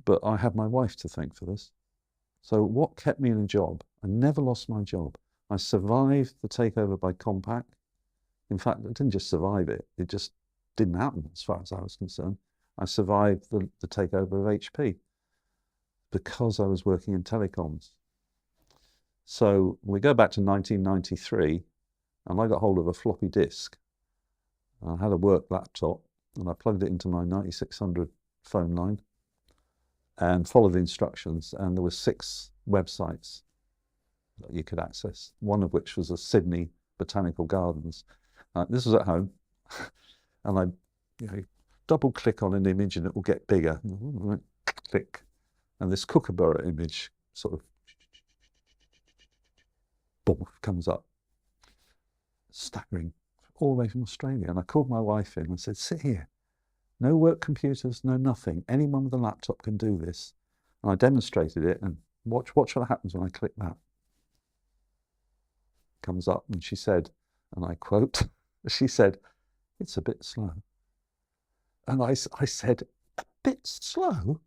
but I had my wife to thank for this. So what kept me in a job? I never lost my job. I survived the takeover by Compaq. In fact, I didn't just survive it. It just didn't happen as far as I was concerned. I survived the takeover of HP because I was working in telecoms. So we go back to 1993 and I got hold of a floppy disk. I had a work laptop and I plugged it into my 9600 phone line and followed the instructions, and there were 6 websites that you could access, one of which was a Sydney Botanical Gardens. This was at home, and I double click on an image and it will get bigger. Click, and this kookaburra image sort of boom, comes up. Staggering, all the way from Australia. And I called my wife in and said, sit here. No work computers, no nothing. Anyone with a laptop can do this. And I demonstrated it, and watch what happens when I click that. Comes up, and she said, and I quote, she said, it's a bit slow. And I said, a bit slow?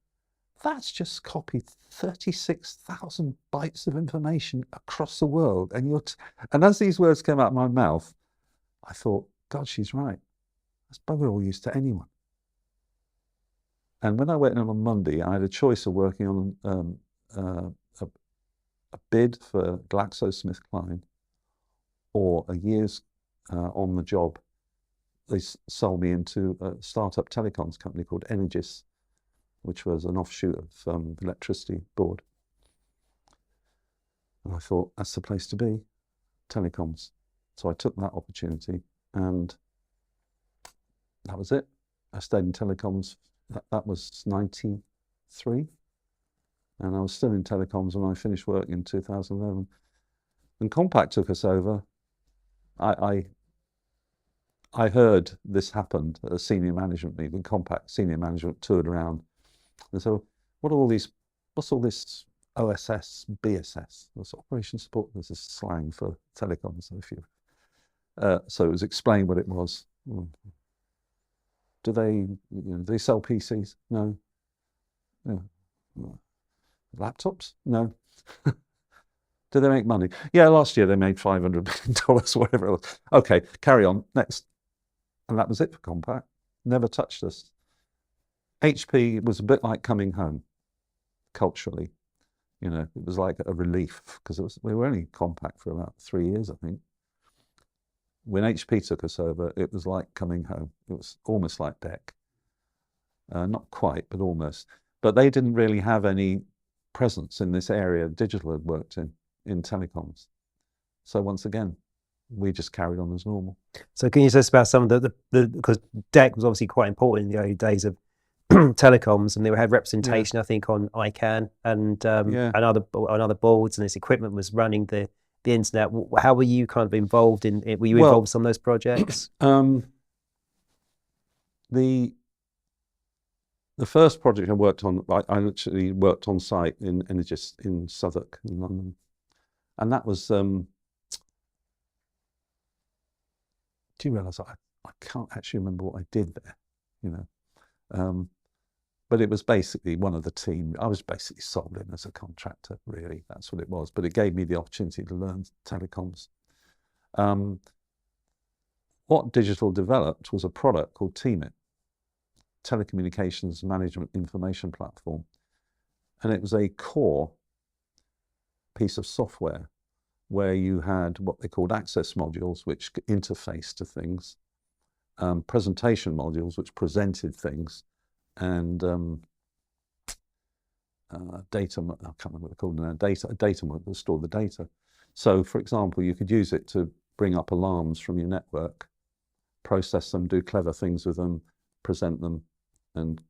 That's just copied 36,000 bytes of information across the world. And as these words came out of my mouth, I thought, God, she's right. That's bugger all use to anyone. And when I went in on Monday, I had a choice of working on a bid for GlaxoSmithKline or a year's on the job. They sold me into a startup telecoms company called Energis, which was an offshoot of the electricity board. And I thought, that's the place to be, telecoms. So I took that opportunity, and that was it. I stayed in telecoms. That was 93. And I was still in telecoms when I finished work in 2011. When Compaq took us over, I heard this happened at a senior management meeting. Compaq senior management toured around. And so, what's all this OSS, BSS? That's Operation Support. This is slang for telecoms. So it was explained what it was. Do they sell PCs? No. Yeah. Laptops? No. Do they make money? Yeah, last year they made $500 million, whatever it was. Okay, carry on. Next. And that was it for Compaq. Never touched us. HP was a bit like coming home, culturally. It was like a relief, because we were only Compaq for about 3 years, I think. When HP took us over, it was like coming home. It was almost like DEC. Not quite, but almost. But they didn't really have any presence in this area digital had worked in telecoms. So once again, we just carried on as normal. So can you tell us about some of the because DEC was obviously quite important in the early days of telecoms, and they had representation, I think, on ICANN and other boards, and this equipment was running the internet. How were you kind of involved in it? Were you involved in some of those projects? The first project I worked on, I literally worked on site in Energis in Southwark in London, and that was. Do you realise I can't actually remember what I did there, but it was basically one of the team. I was basically sold in as a contractor, really. That's what it was. But it gave me the opportunity to learn telecoms. What Digital developed was a product called TMIT, Telecommunications Management Information Platform. And it was a core piece of software where you had what they called access modules, which interface to things, presentation modules, which presented things, and data, I can't remember what they're called now, data module that store the data. So, for example, you could use it to bring up alarms from your network, process them, do clever things with them, present them, and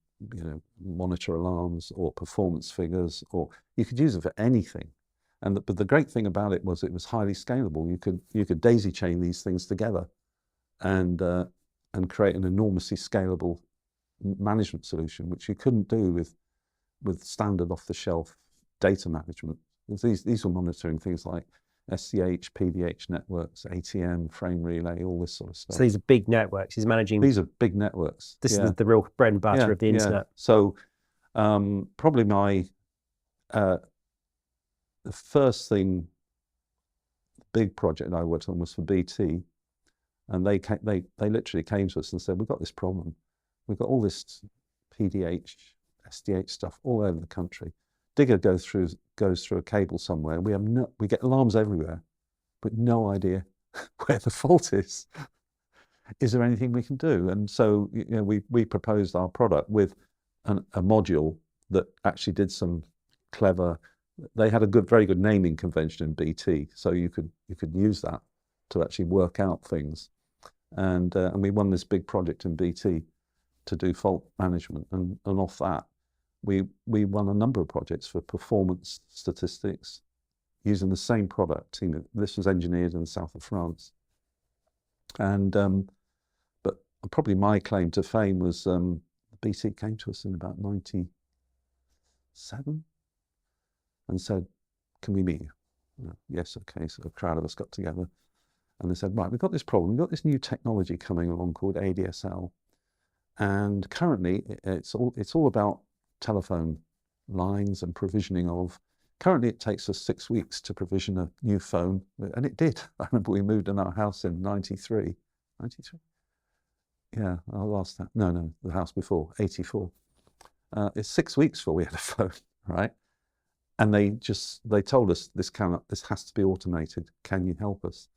monitor alarms or performance figures, or you could use it for anything. But the great thing about it was highly scalable. You could daisy chain these things together, and create an enormously scalable management solution, which you couldn't do with standard off-the-shelf data management. These were monitoring things like SCH, PDH networks, ATM, frame relay, all this sort of stuff. So these are big networks. He's managing. These are big networks. This is the real bread and butter of the internet. Yeah. So probably the first big project I worked on was for BT, and they literally came to us and said, we've got this problem. We've got all this PDH, SDH stuff all over the country. Digger goes through a cable somewhere. We get alarms everywhere, but no idea where the fault is. is there anything we can do? And so, you know, we proposed our product with a module that actually did some clever. They had a very good naming convention in BT, so you could use that to actually work out things. And we won this big project in BT to do fault management, and off that we won a number of projects for performance statistics using the same product. You know, this was engineered in the south of France. And but probably my claim to fame was BT came to us in about 97 and said, "Can we meet you?" Yes, okay. So a crowd of us got together, and they said, "Right, we've got this problem. We've got this new technology coming along called ADSL, and currently it's all about telephone lines and provisioning of. Currently, it takes us 6 weeks to provision a new phone, and it did. I remember we moved in our house in 93. 93? Yeah, I lost that. No, the house before, 84. It's 6 weeks before we had a phone, right? And they told us this has to be automated. Can you help us?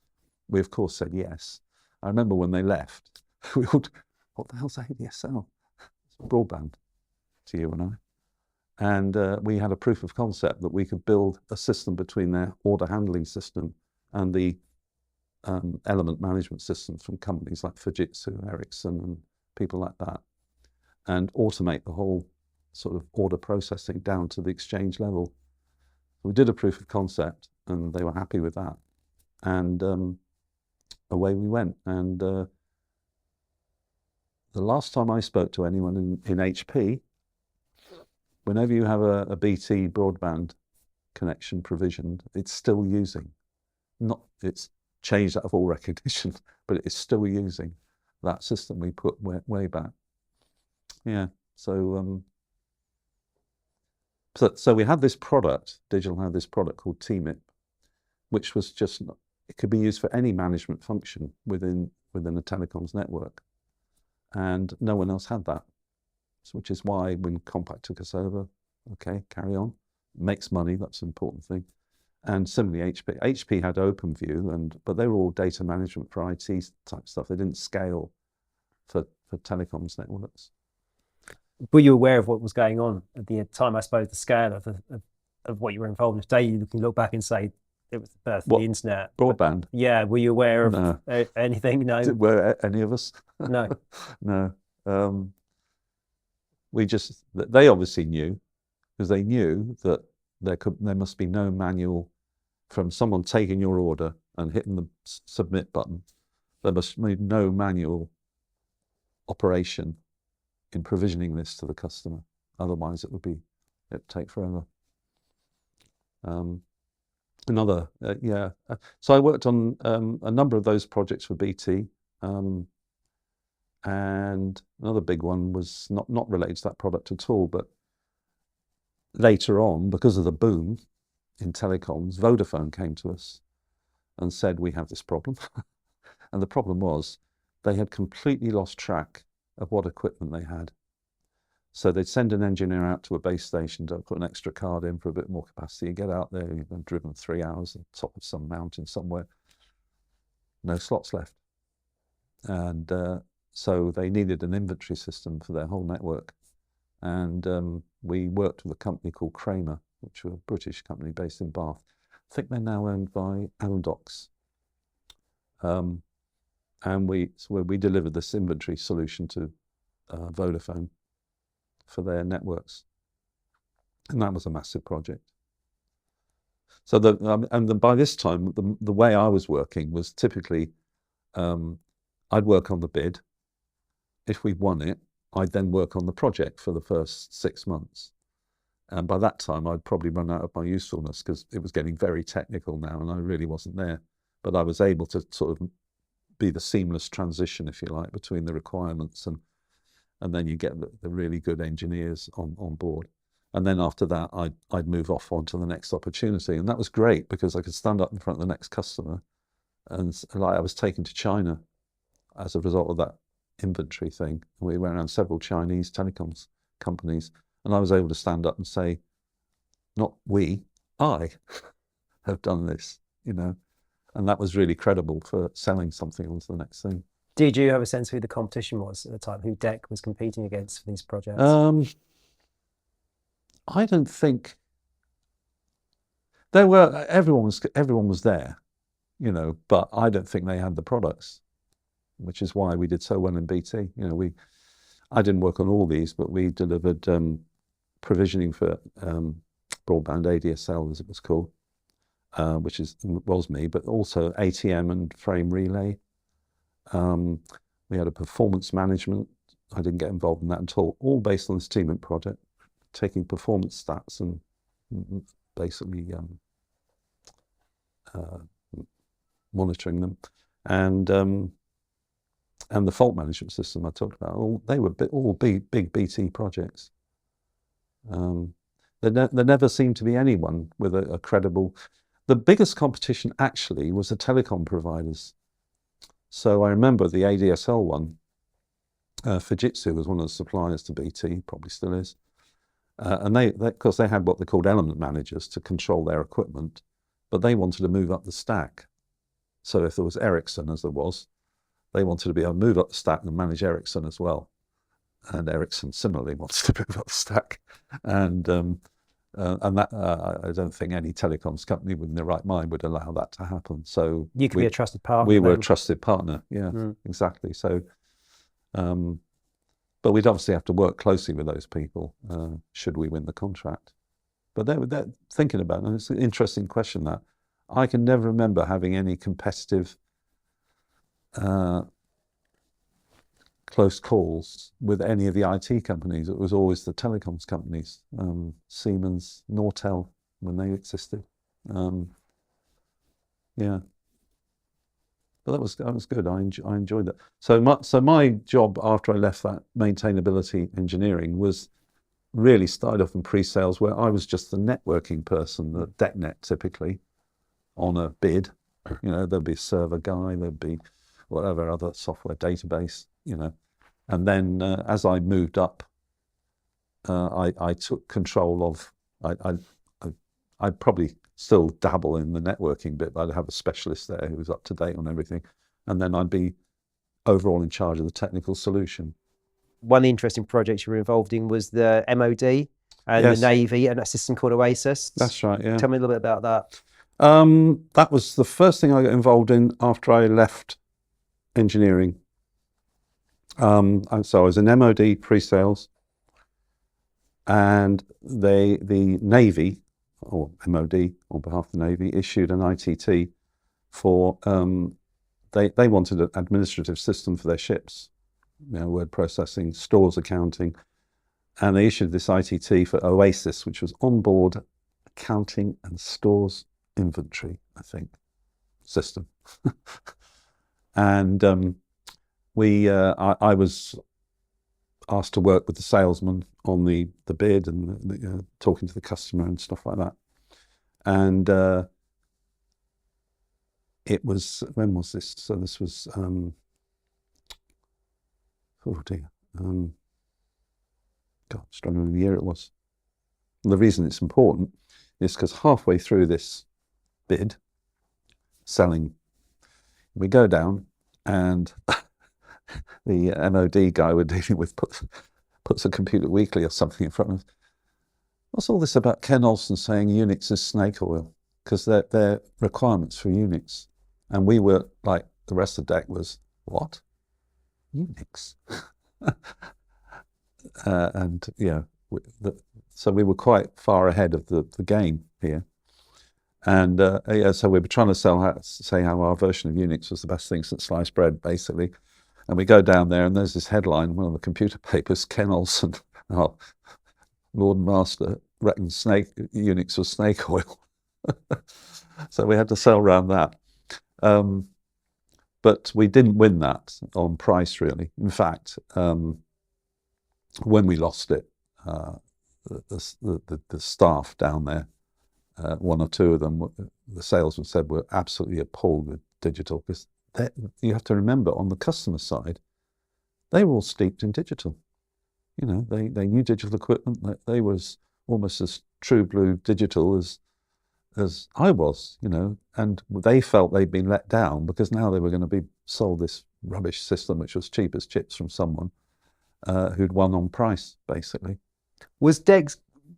We of course said yes. I remember when they left, we all, what the hell's ADSL? It's broadband to you and I. And we had a proof of concept that we could build a system between their order handling system and the element management systems from companies like Fujitsu, Ericsson, and people like that, and automate the whole sort of order processing down to the exchange level. We did a proof of concept, and they were happy with that. And away we went. And the last time I spoke to anyone in HP, whenever you have a BT broadband connection provisioned, it's still using. It's changed out of all recognition, but it is still using that system we put way back. Yeah, so we had this product, Digital had this product called TMIP, which was just, it could be used for any management function within a telecoms network. And no one else had that. So, which is why when Compaq took us over, okay, carry on, makes money, that's an important thing. And similarly, HP had OpenView, but they were all data management for IT type stuff. They didn't scale for telecoms networks. Were you aware of what was going on at the time? I suppose the scale of what you were involved in today, you can look back and say it was the birth of the internet. Broadband? But, yeah, were you aware of anything? No. Were any of us? No. No. They obviously knew, because they knew that there must be no manual from someone taking your order and hitting the submit button. There must be no manual operation in provisioning this to the customer. Otherwise, it'd take forever. So I worked on a number of those projects for BT. And another big one was not related to that product at all, but later on, because of the boom in telecoms, Vodafone came to us and said, "We have this problem." And the problem was they had completely lost track of what equipment they had. So they'd send an engineer out to a base station to put an extra card in for a bit more capacity. You get out there, you've been driven 3 hours on top of some mountain somewhere, no slots left. And so they needed an inventory system for their whole network. And we worked with a company called Kramer, which was a British company based in Bath. I think they're now owned by Amdocs. And we delivered this inventory solution to Vodafone for their networks. And that was a massive project. So by this time, the way I was working was typically, I'd work on the bid. If we won it, I'd then work on the project for the first 6 months. And by that time, I'd probably run out of my usefulness because it was getting very technical now and I really wasn't there. But I was able to sort of be the seamless transition, if you like, between the requirements and then you get the really good engineers on board. And then after that, I'd move off onto the next opportunity. And that was great because I could stand up in front of the next customer. And like I was taken to China as a result of that inventory thing. We went around several Chinese telecoms companies, and I was able to stand up and say, not we, I have done this, you know, and that was really credible for selling something on to the next thing. Did you have a sense of who the competition was at the time, who DEC was competing against for these projects? I don't think there were. Everyone was there, you know, but I don't think they had the products, which is why we did so well in BT. You know, I didn't work on all these, but we delivered provisioning for broadband ADSL, as it was called, which was me, but also ATM and frame relay. We had a performance management. I didn't get involved in that at all based on this teaming project, taking performance stats and basically monitoring them, and the fault management system I talked about. They were all big BT projects. There never seemed to be anyone with a credible. The biggest competition actually was the telecom providers. So I remember the ADSL one. Fujitsu was one of the suppliers to BT, probably still is. And they, of course, they had what they called element managers to control their equipment, but they wanted to move up the stack. So if there was Ericsson, as there was, they wanted to be able to move up the stack and manage Ericsson as well. And Ericsson similarly wants to move up the stack. And that I don't think any telecoms company within their right mind would allow that to happen. So you could be a trusted partner. We were a trusted partner, yeah, exactly. So, but we'd obviously have to work closely with those people should we win the contract. But they're thinking about it, and it's an interesting question that I can never remember having any competitive close calls with any of the IT companies. It was always the telecoms companies, Siemens, Nortel, when they existed. Yeah, but that was good. I enjoyed that. So my job after I left that maintainability engineering was really started off in pre-sales, where I was just the networking person, the DECnet typically on a bid. You know, there'd be a server guy, there'd be whatever other software database, you know. And then as I moved up, I took control of, I'd probably still dabble in the networking bit, but I'd have a specialist there who was up to date on everything. And then I'd be overall in charge of the technical solution. One of the interesting projects you were involved in was the MOD and the Navy and a system called Oasis. That's right, yeah. Tell me a little bit about that. That was the first thing I got involved in after I left engineering. And so I was in MOD pre-sales, and the Navy, or MOD on behalf of the Navy, issued an ITT for, they wanted an administrative system for their ships, you know, word processing, stores accounting, and they issued this ITT for Oasis, which was onboard accounting and stores inventory, I think, system. And I was asked to work with the salesman on the bid and talking to the customer and stuff like that. And it was, when was this? So this was, oh dear, God, struggling with the year it was. And the reason it's important is because halfway through this bid, selling, we go down and the MOD guy we're dealing with puts a Computer Weekly or something in front of us. What's all this about Ken Olsen saying Unix is snake oil? Because they're requirements for Unix. And we were, like the rest of the deck was, what? Unix? And, you know, so we were quite far ahead of the game here. And yeah, so we were trying to say how our version of Unix was the best thing since sliced bread, basically. And we go down there, and there's this headline, one of the computer papers, Ken Olsen, our Lord and Master, reckons Unix was snake oil. So we had to sell around that. But we didn't win that on price, really. In fact, when we lost it, the staff down there, one or two of them, the salesman said, were absolutely appalled with digital, because you have to remember, on the customer side, they were all steeped in digital. You know, they knew digital equipment. They was almost as true blue digital as I was, you know, and they felt they'd been let down because now they were going to be sold this rubbish system, which was cheap as chips from someone who'd won on price, basically. Was DEC?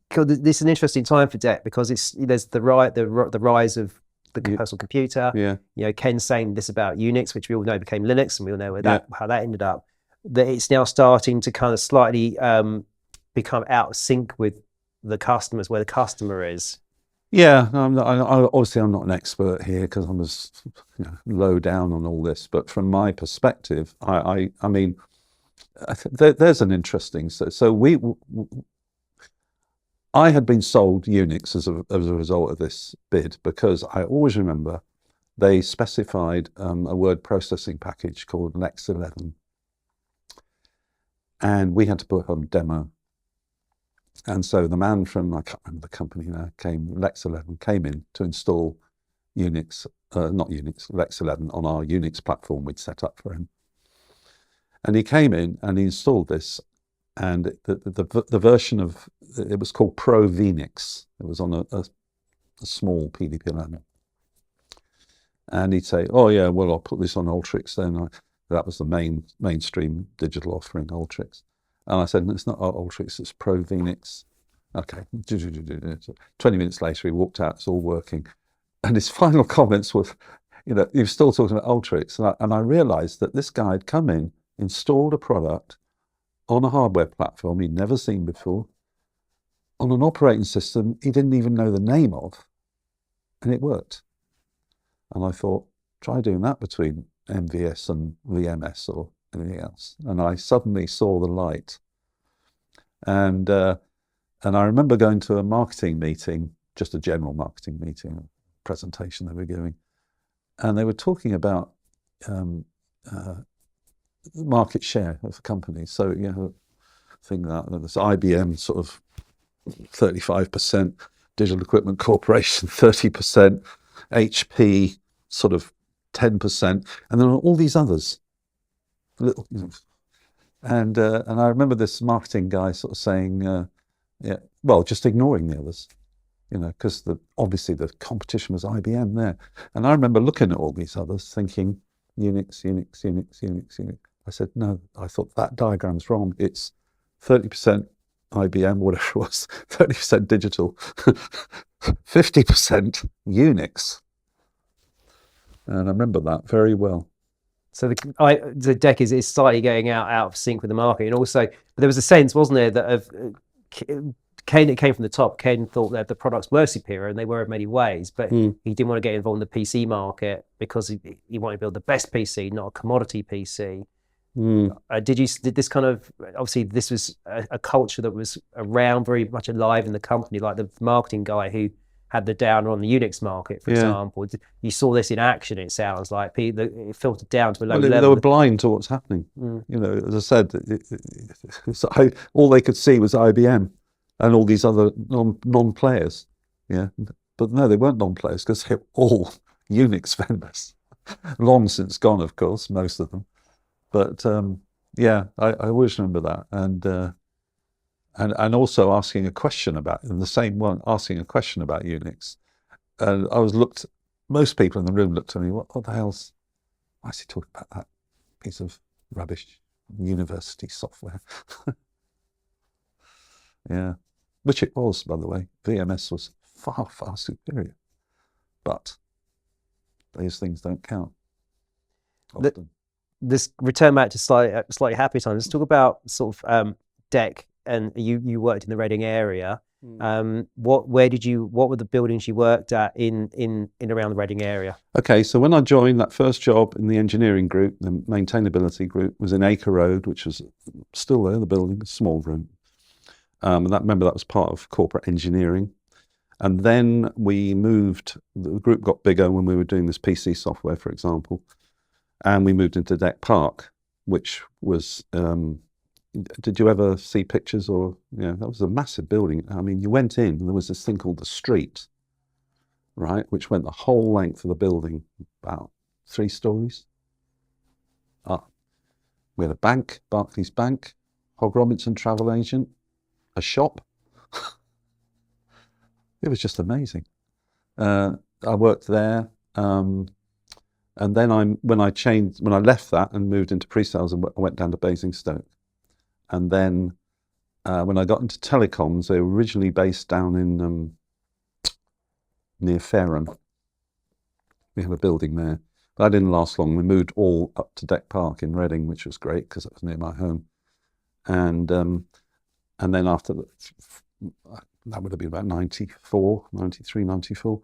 This is an interesting time for DEC because there's the rise of the personal computer. Yeah. You know, Ken's saying this about Unix, which we all know became Linux, and we all know how that ended up. That it's now starting to kind of slightly become out of sync with the customers, where the customer is. Yeah, obviously I'm not an expert here because I'm as low down on all this. But from my perspective, I mean, there's an interesting. I had been sold Unix as a result of this bid because I always remember they specified a word processing package called Lex 11, and we had to put on demo. And so the man from, I can't remember the company now, Lex 11 came in to install Unix, not Unix, Lex 11 on our Unix platform we'd set up for him. And he came in and he installed this, and the version of it was called Pro Venix. It was on a small PDP-11. And he'd say, "Oh yeah, well I'll put this on Ultrix then." That was the mainstream digital offering, Ultrix. And I said, "It's not Ultrix, it's Pro Venix." Okay. 20 minutes later, he walked out. It's all working, and his final comments was, he was still talking about Ultrix, and I realised that this guy had come in, installed a product on a hardware platform he'd never seen before, on an operating system he didn't even know the name of, and it worked. And I thought, try doing that between MVS and VMS or anything else. And I suddenly saw the light. And I remember going to a marketing meeting, just a general marketing meeting, a presentation they were giving, and they were talking about market share of companies. So, thing that there's IBM sort of 35%, Digital Equipment Corporation 30%, HP sort of 10%, and there are all these others. Little, and I remember this marketing guy sort of saying, well, just ignoring the others, because obviously the competition was IBM there. And I remember looking at all these others, thinking Unix. I said, no, I thought that diagram's wrong. It's 30% IBM, whatever it was, 30% digital, 50% Unix. And I remember that very well. So the DEC is slightly going out of sync with the market, and also there was a sense, wasn't there, that Ken came from the top. Ken thought that the products were superior, and they were in many ways, but he didn't want to get involved in the PC market because he wanted to build the best PC, not a commodity PC. Did this kind of, obviously this was a culture that was around, very much alive in the company, like the marketing guy who had the downer on the Unix market, for example. You saw this in action, it sounds like. It filtered down to a low level. They were blind to what's happening. As I said, all they could see was IBM and all these other non-players. But no, they weren't non-players because they were all Unix vendors. Long since gone, of course, most of them. But I always remember that. And also asking a question about, and the same one, asking a question about Unix. And most people in the room looked at me, what the hell's, why is he talking about that piece of rubbish university software? Which it was, by the way. VMS was far, far superior. But those things don't count often. This return back to slightly happy times. Let's talk about sort of DEC. And you worked in the Reading area. What were the buildings you worked at in around the Reading area? Okay, so when I joined that first job in the engineering group, the maintainability group, was in Acre Road, which was still there, the building, a small room. And that was part of corporate engineering. And then we moved, the group got bigger when we were doing this PC software, for example, and we moved into DEC Park, which was, did you ever see pictures or, that was a massive building. I mean, you went in and there was this thing called the street, right, which went the whole length of the building, about 3 stories up. We had a bank, Barclays Bank, Hogg Robinson Travel Agent, a shop. It was just amazing. I worked there, and And then when I left that and moved into pre-sales, and I went down to Basingstoke. And then when I got into telecoms, they were originally based down in near Fareham. We have a building there. But that didn't last long. We moved all up to Deck Park in Reading, which was great because it was near my home. And then after that would have been about 94, 93, 94.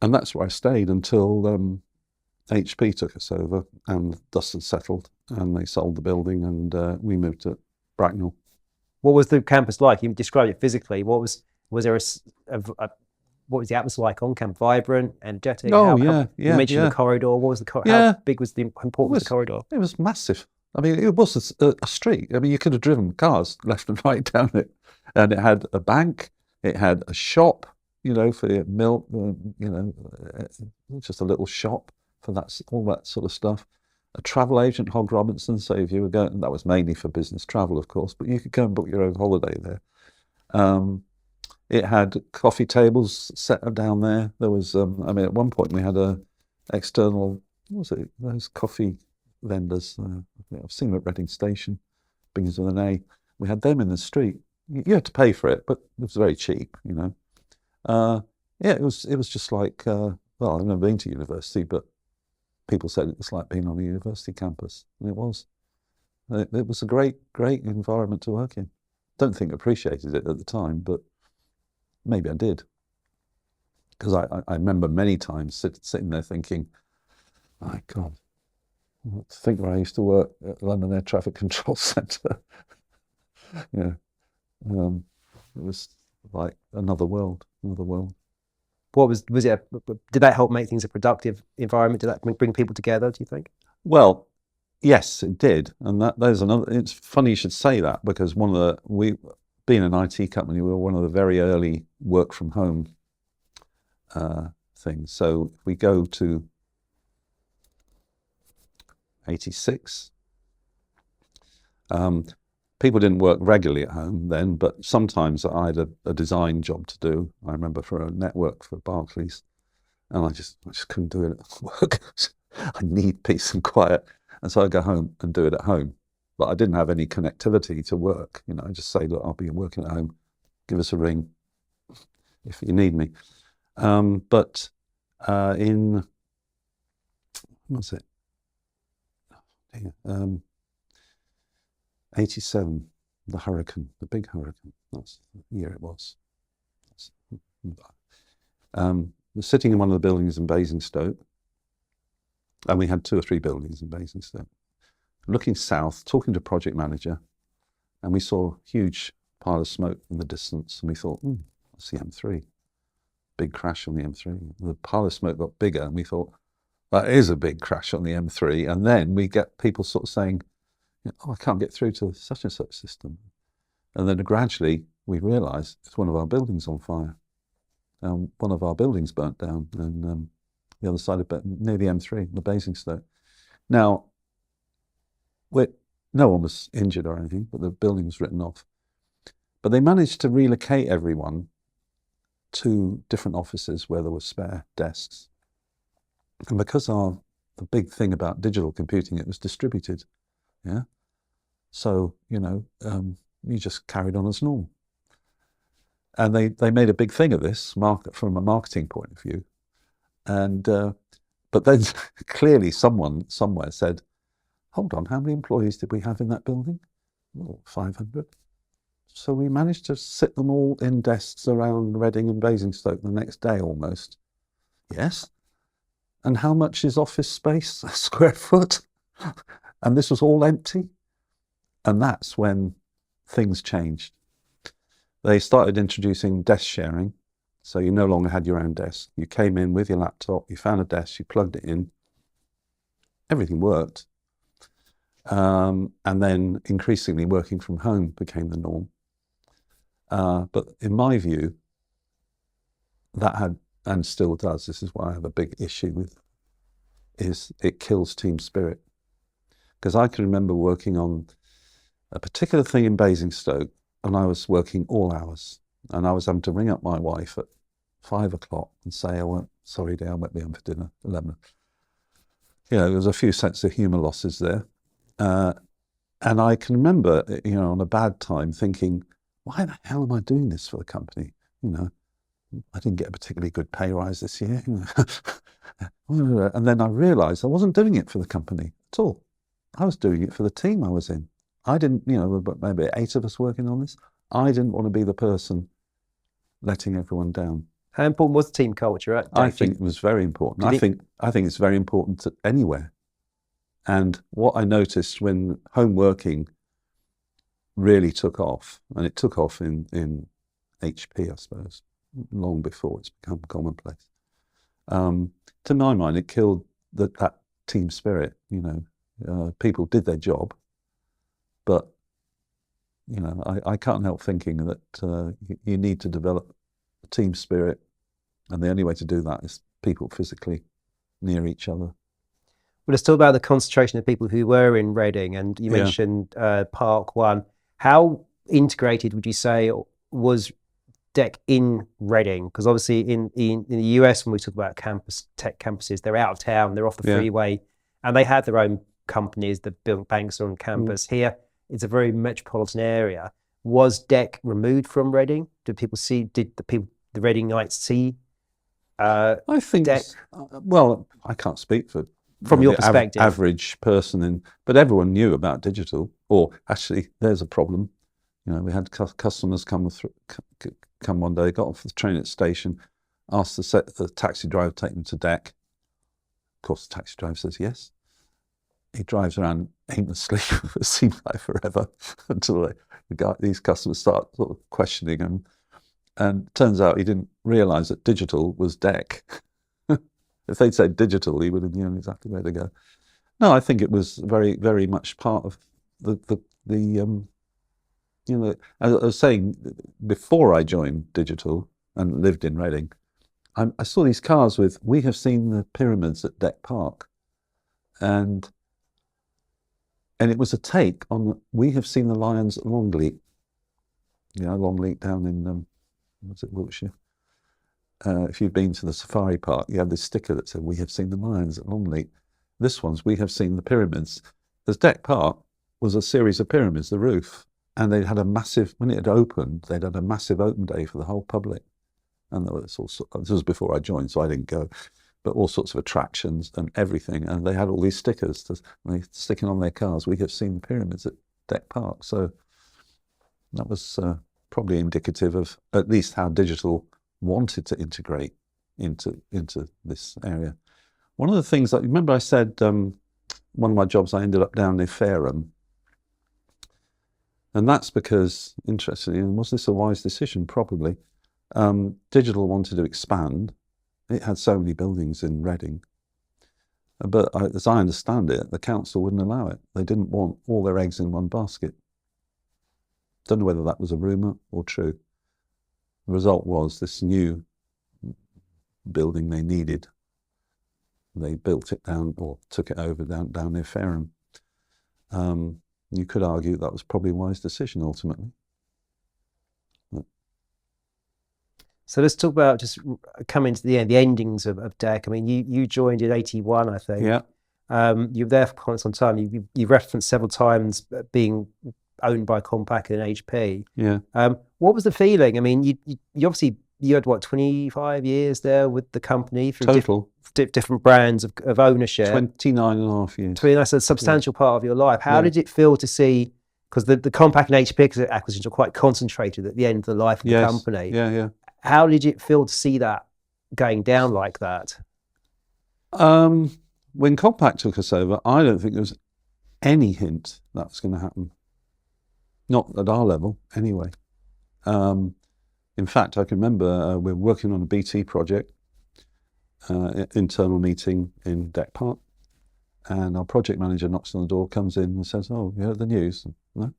And that's where I stayed until HP took us over and dust had settled and they sold the building and we moved to Bracknell. What was the campus like? You described it physically. Was there what was the atmosphere like on campus? Vibrant, energetic? Oh, you mentioned the corridor. What was the how big was the importance of the corridor? It was massive. I mean, it was a street. I mean, you could have driven cars left and right down it. And it had a bank, it had a shop, for your milk, just a little shop for that, all that sort of stuff. A travel agent, Hogg Robinson, so if you were going, that was mainly for business travel, of course, but you could go and book your own holiday there. It had coffee tables set down there. There was, at one point we had a external, what was it, those coffee vendors, I've seen them at Reading Station, begins with an A. We had them in the street. You had to pay for it, but it was very cheap, it was just like, I've never been to university, but people said it was like being on a university campus, and it was. It was a great environment to work in. Don't think I appreciated it at the time, but maybe I did. Because I remember many times sitting there thinking, my God, think where I used to work at London Air Traffic Control Centre. It was like another world. What was it? Did that help make things a productive environment? Did that bring people together, do you think? Well, yes, it did. And there's another, it's funny you should say that, because being an IT company, we were one of the very early work from home things. So if we go to 86, people didn't work regularly at home then, but sometimes I had a design job to do. I remember for a network for Barclays, and I just couldn't do it at work. I need peace and quiet. And so I'd go home and do it at home. But I didn't have any connectivity to work. I just say, look, I'll be working at home. Give us a ring if you need me. But in, what was it? 87, the hurricane, the big hurricane. That's the year it was. We're sitting in one of the buildings in Basingstoke, and we had 2 or 3 buildings in Basingstoke. Looking south, talking to a project manager, and we saw a huge pile of smoke in the distance, and we thought, that's the M3. Big crash on the M3. The pile of smoke got bigger, and we thought, that is a big crash on the M3. And then we get people sort of saying, I can't get through to such and such system. And then gradually we realised it's one of our buildings on fire. One of our buildings burnt down, and the other side of near the M3, the Basingstoke. Now, no one was injured or anything, but the building was written off. But they managed to relocate everyone to different offices where there were spare desks. And because the big thing about digital computing, it was distributed. Yeah. So, you just carried on as normal. And they made a big thing of this from a marketing point of view. And but then clearly someone somewhere said, hold on, how many employees did we have in that building? 500. So we managed to sit them all in desks around Reading and Basingstoke the next day almost. Yes. And how much is office space, a square foot? And this was all empty. And that's when things changed. They started introducing desk sharing. So you no longer had your own desk. You came in with your laptop, you found a desk, you plugged it in. Everything worked. And then increasingly working from home became the norm. But in my view, that had, and still does, this is what I have a big issue with, is it kills team spirit. Because I can remember working on a particular thing in Basingstoke, and I was working all hours, and I was having to ring up my wife at 5 o'clock and say, sorry dear, I won't be home for dinner, 11. there was a few sense of humour losses there. And I can remember, on a bad time thinking, why the hell am I doing this for the company? I didn't get a particularly good pay rise this year. And then I realised I wasn't doing it for the company at all. I was doing it for the team I was in. I didn't, but maybe 8 of us working on this. I didn't want to be the person letting everyone down. How important was the team culture at DEC? I think it was very important. I think it's very important anywhere. And what I noticed when home working really took off, and it took off in HP, I suppose, long before it's become commonplace. To my mind, it killed that team spirit. People did their job, but I can't help thinking that you need to develop a team spirit, and the only way to do that is people physically near each other. Well, let's talk about the concentration of people who were in Reading, and you mentioned Park One. How integrated would you say was DEC in Reading? Because obviously in the US, when we talk about tech campuses, they're out of town, they're off the freeway, and they have their own companies that build banks on campus. Here, it's a very metropolitan area. Was DEC removed from Reading? Did the Readingites see I think DEC? Well, I can't speak for from your perspective, average person, but everyone knew about digital. Or actually, there's a problem. We had customers come one day, got off the train at the station, asked the taxi driver to take them to DEC. Of course, the taxi driver says yes. He drives around aimlessly for it seemed like forever until these customers start sort of questioning him. And it turns out he didn't realise that digital was DEC. If they'd said digital, he would have known exactly where to go. No, I think it was very, very much part of the as I was saying, before I joined digital and lived in Reading, I saw these cars with, "We have seen the pyramids at DEC Park." And it was a take on, "We have seen the lions at Longleat." Longleat down in, was it Wiltshire? If you'd been to the safari park, you had this sticker that said, "We have seen the lions at Longleat." This one's, "We have seen the pyramids." As DEC Park was a series of pyramids, the roof, and they had a massive, when it had opened, they'd had a massive open day for the whole public. And there was this was before I joined, so I didn't go, but all sorts of attractions and everything. And they had all these stickers sticking on their cars, "We have seen the pyramids at DEC Park." So that was probably indicative of at least how digital wanted to integrate into this area. One of the things that, remember I said, one of my jobs, I ended up down near Fareham. And that's because, interestingly, and was this a wise decision? Probably. Digital wanted to expand. It had so many buildings in Reading. But as I understand it, the council wouldn't allow it. They didn't want all their eggs in one basket. Don't know whether that was a rumour or true. The result was this new building they needed. They built it down, or took it over down near Fareham. You could argue that was probably a wise decision ultimately. So let's talk about, just coming to the end, the endings of DEC. I mean, you joined in 81, I think. Yeah. You were there for quite some time. You referenced several times being owned by Compaq and HP. Yeah. What was the feeling? I mean, you obviously, you had what, 25 years there with the company through Total. different brands of ownership. 29 and a half years. That's a substantial part of your life. How did it feel to see, because the Compaq and HP acquisitions are quite concentrated at the end of the life of the company. Yeah. How did it feel to see that going down like that? When Compaq took us over, I don't think there was any hint that was going to happen. Not at our level, anyway. In fact, I can remember we were working on a BT project, internal meeting in DEC Park, and our project manager knocks on the door, comes in and says, "Oh, you heard the news?" No,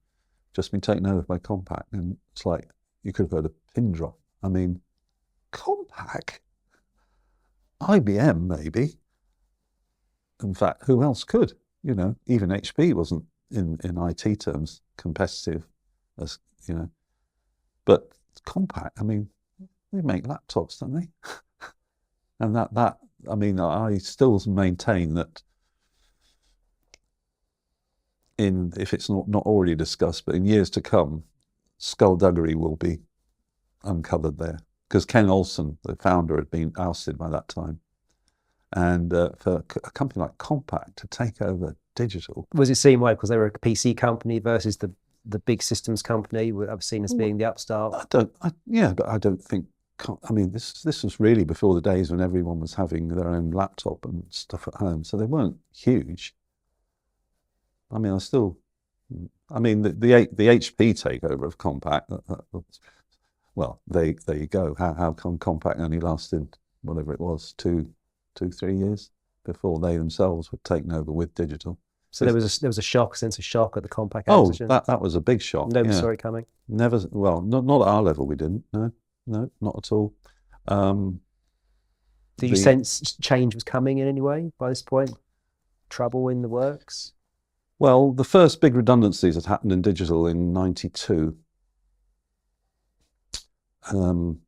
just been taken over by Compaq. And it's like, you could have heard a pin drop. I mean, Compaq? IBM, maybe. In fact, who else could? Even HP wasn't, in IT terms, competitive, as but Compaq, I mean, they make laptops, don't they? And I mean, I still maintain that if it's not already discussed, but in years to come, skullduggery will be uncovered there, because Ken Olsen, the founder, had been ousted by that time. And for a company like Compaq to take over digital. Was it seen why? Because they were a PC company versus the big systems company, I've seen as being the upstart? But I don't think, I mean, this was really before the days when everyone was having their own laptop and stuff at home, so they weren't huge. I mean, the HP takeover of Compaq, well, there you go. How come Compaq only lasted, whatever it was, 3 years before they themselves were taken over with digital? So there was a sense of shock at the Compaq acquisition. Oh, that was a big shock. Nobody saw it coming. Never. Well, not at our level. We didn't. No, not at all. Did you sense change was coming in any way by this point? Trouble in the works? Well, the first big redundancies had happened in digital in '92. In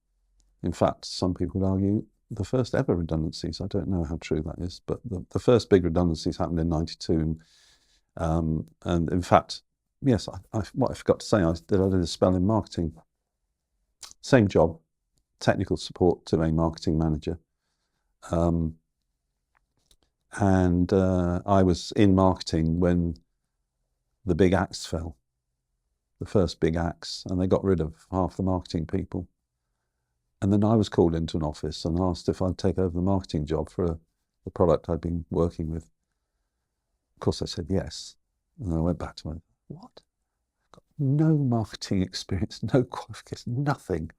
fact, some people would argue the first ever redundancies. I don't know how true that is, but the first big redundancies happened in '92. And in fact, yes, what I forgot to say, I did a spell in marketing. Same job, technical support to a marketing manager. And I was in marketing when the big axe fell, the first big axe, and they got rid of half the marketing people. And then I was called into an office and asked if I'd take over the marketing job for the product I'd been working with. Of course, I said yes. And I went back to my, what? I've got no marketing experience, no qualifications, nothing.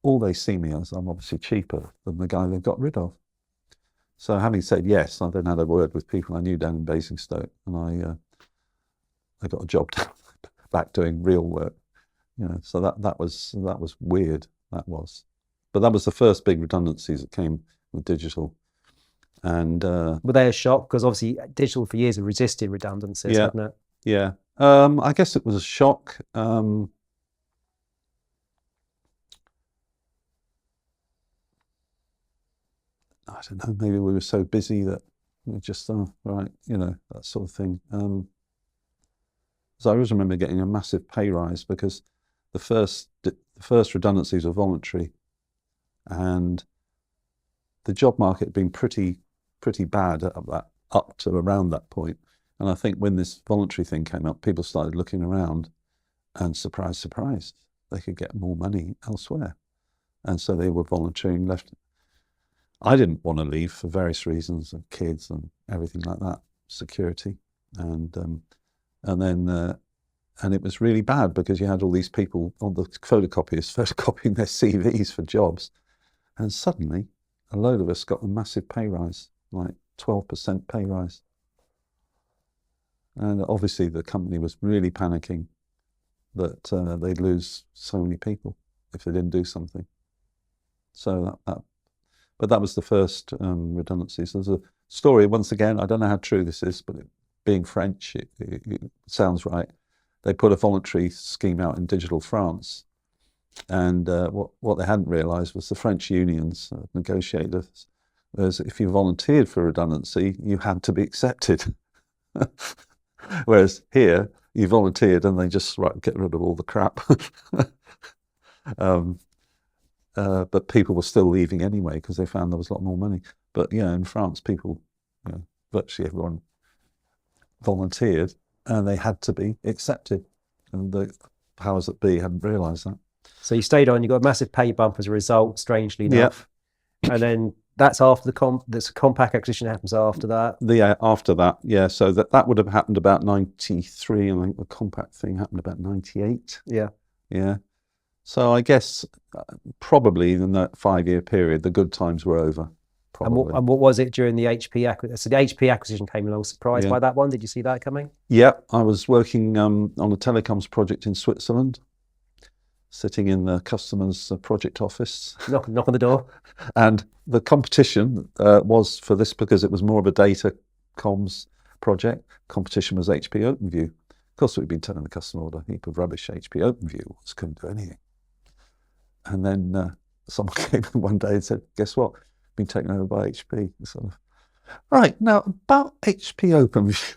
All they see me as, I'm obviously cheaper than the guy they've got rid of. So having said yes, I then had a word with people I knew down in Basingstoke, and I got a job back doing real work. So that was weird. That was. But that was the first big redundancies that came with digital. And were they a shock? Because obviously digital for years have resisted redundancies, hadn't it? Yeah. I guess it was a shock. I don't know, maybe we were so busy that we just right, that sort of thing. So I always remember getting a massive pay rise because the first redundancies were voluntary, and the job market had been pretty bad up to around that point. And I think when this voluntary thing came up, people started looking around, and surprise, they could get more money elsewhere, and so they were volunteering left. I didn't want to leave for various reasons, of kids and everything like that, security, and it was really bad because you had all these people on the photocopiers photocopying their CVs for jobs, and suddenly a load of us got a massive pay rise, like 12% pay rise, and obviously the company was really panicking that they'd lose so many people if they didn't do something. So but that was the first redundancies. There's a story, once again, I don't know how true this is, but being French, it sounds right. They put a voluntary scheme out in digital France. And what they hadn't realised was the French unions negotiators, whereas if you volunteered for redundancy, you had to be accepted. Whereas here, you volunteered and they just get rid of all the crap. But people were still leaving anyway because they found there was a lot more money. But in France, people, virtually everyone volunteered, and they had to be accepted. And the powers that be hadn't realised that. So you stayed on. You got a massive pay bump as a result, strangely enough. Yep. And then that's after this Compaq acquisition happens after that. After that, yeah. So that would have happened about 93, and I think the Compaq thing happened about 98. Yeah. Yeah. So I guess probably in that 5-year period, the good times were over. And what was it during the HP acquisition? So the HP acquisition came along. Surprised by that one? Did you see that coming? Yeah, I was working on a telecoms project in Switzerland, sitting in the customer's project office. Knock on the door. And the competition was for this, because it was more of a data comms project. Competition was HP OpenView. Of course, we'd been telling the customer what a heap of rubbish HP OpenView was, couldn't do anything. And then someone came in one day and said, guess what? Been taken over by HP. Sort of. Right, now about HP OpenView.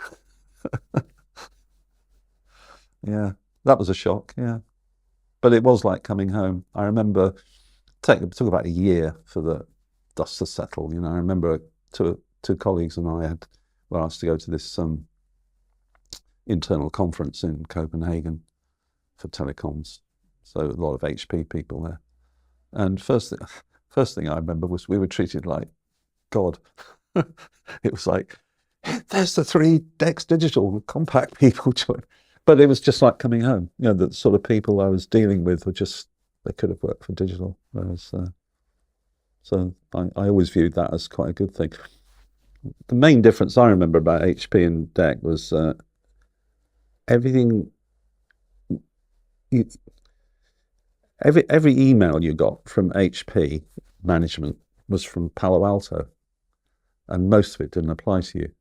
Yeah, that was a shock. Yeah, but it was like coming home. I remember it took about a year for the dust to settle. You know, I remember two colleagues and I were asked to go to this internal conference in Copenhagen for telecoms. So a lot of HP people there. And first thing I remember was we were treated like God. It was like, there's the 3 DEC digital compact people join. But it was just like coming home. You know, the sort of people I was dealing with were just, they could have worked for digital. Whereas, so I always viewed that as quite a good thing. The main difference I remember about HP and DEC was everything. Every email you got from HP management was from Palo Alto, and most of it didn't apply to you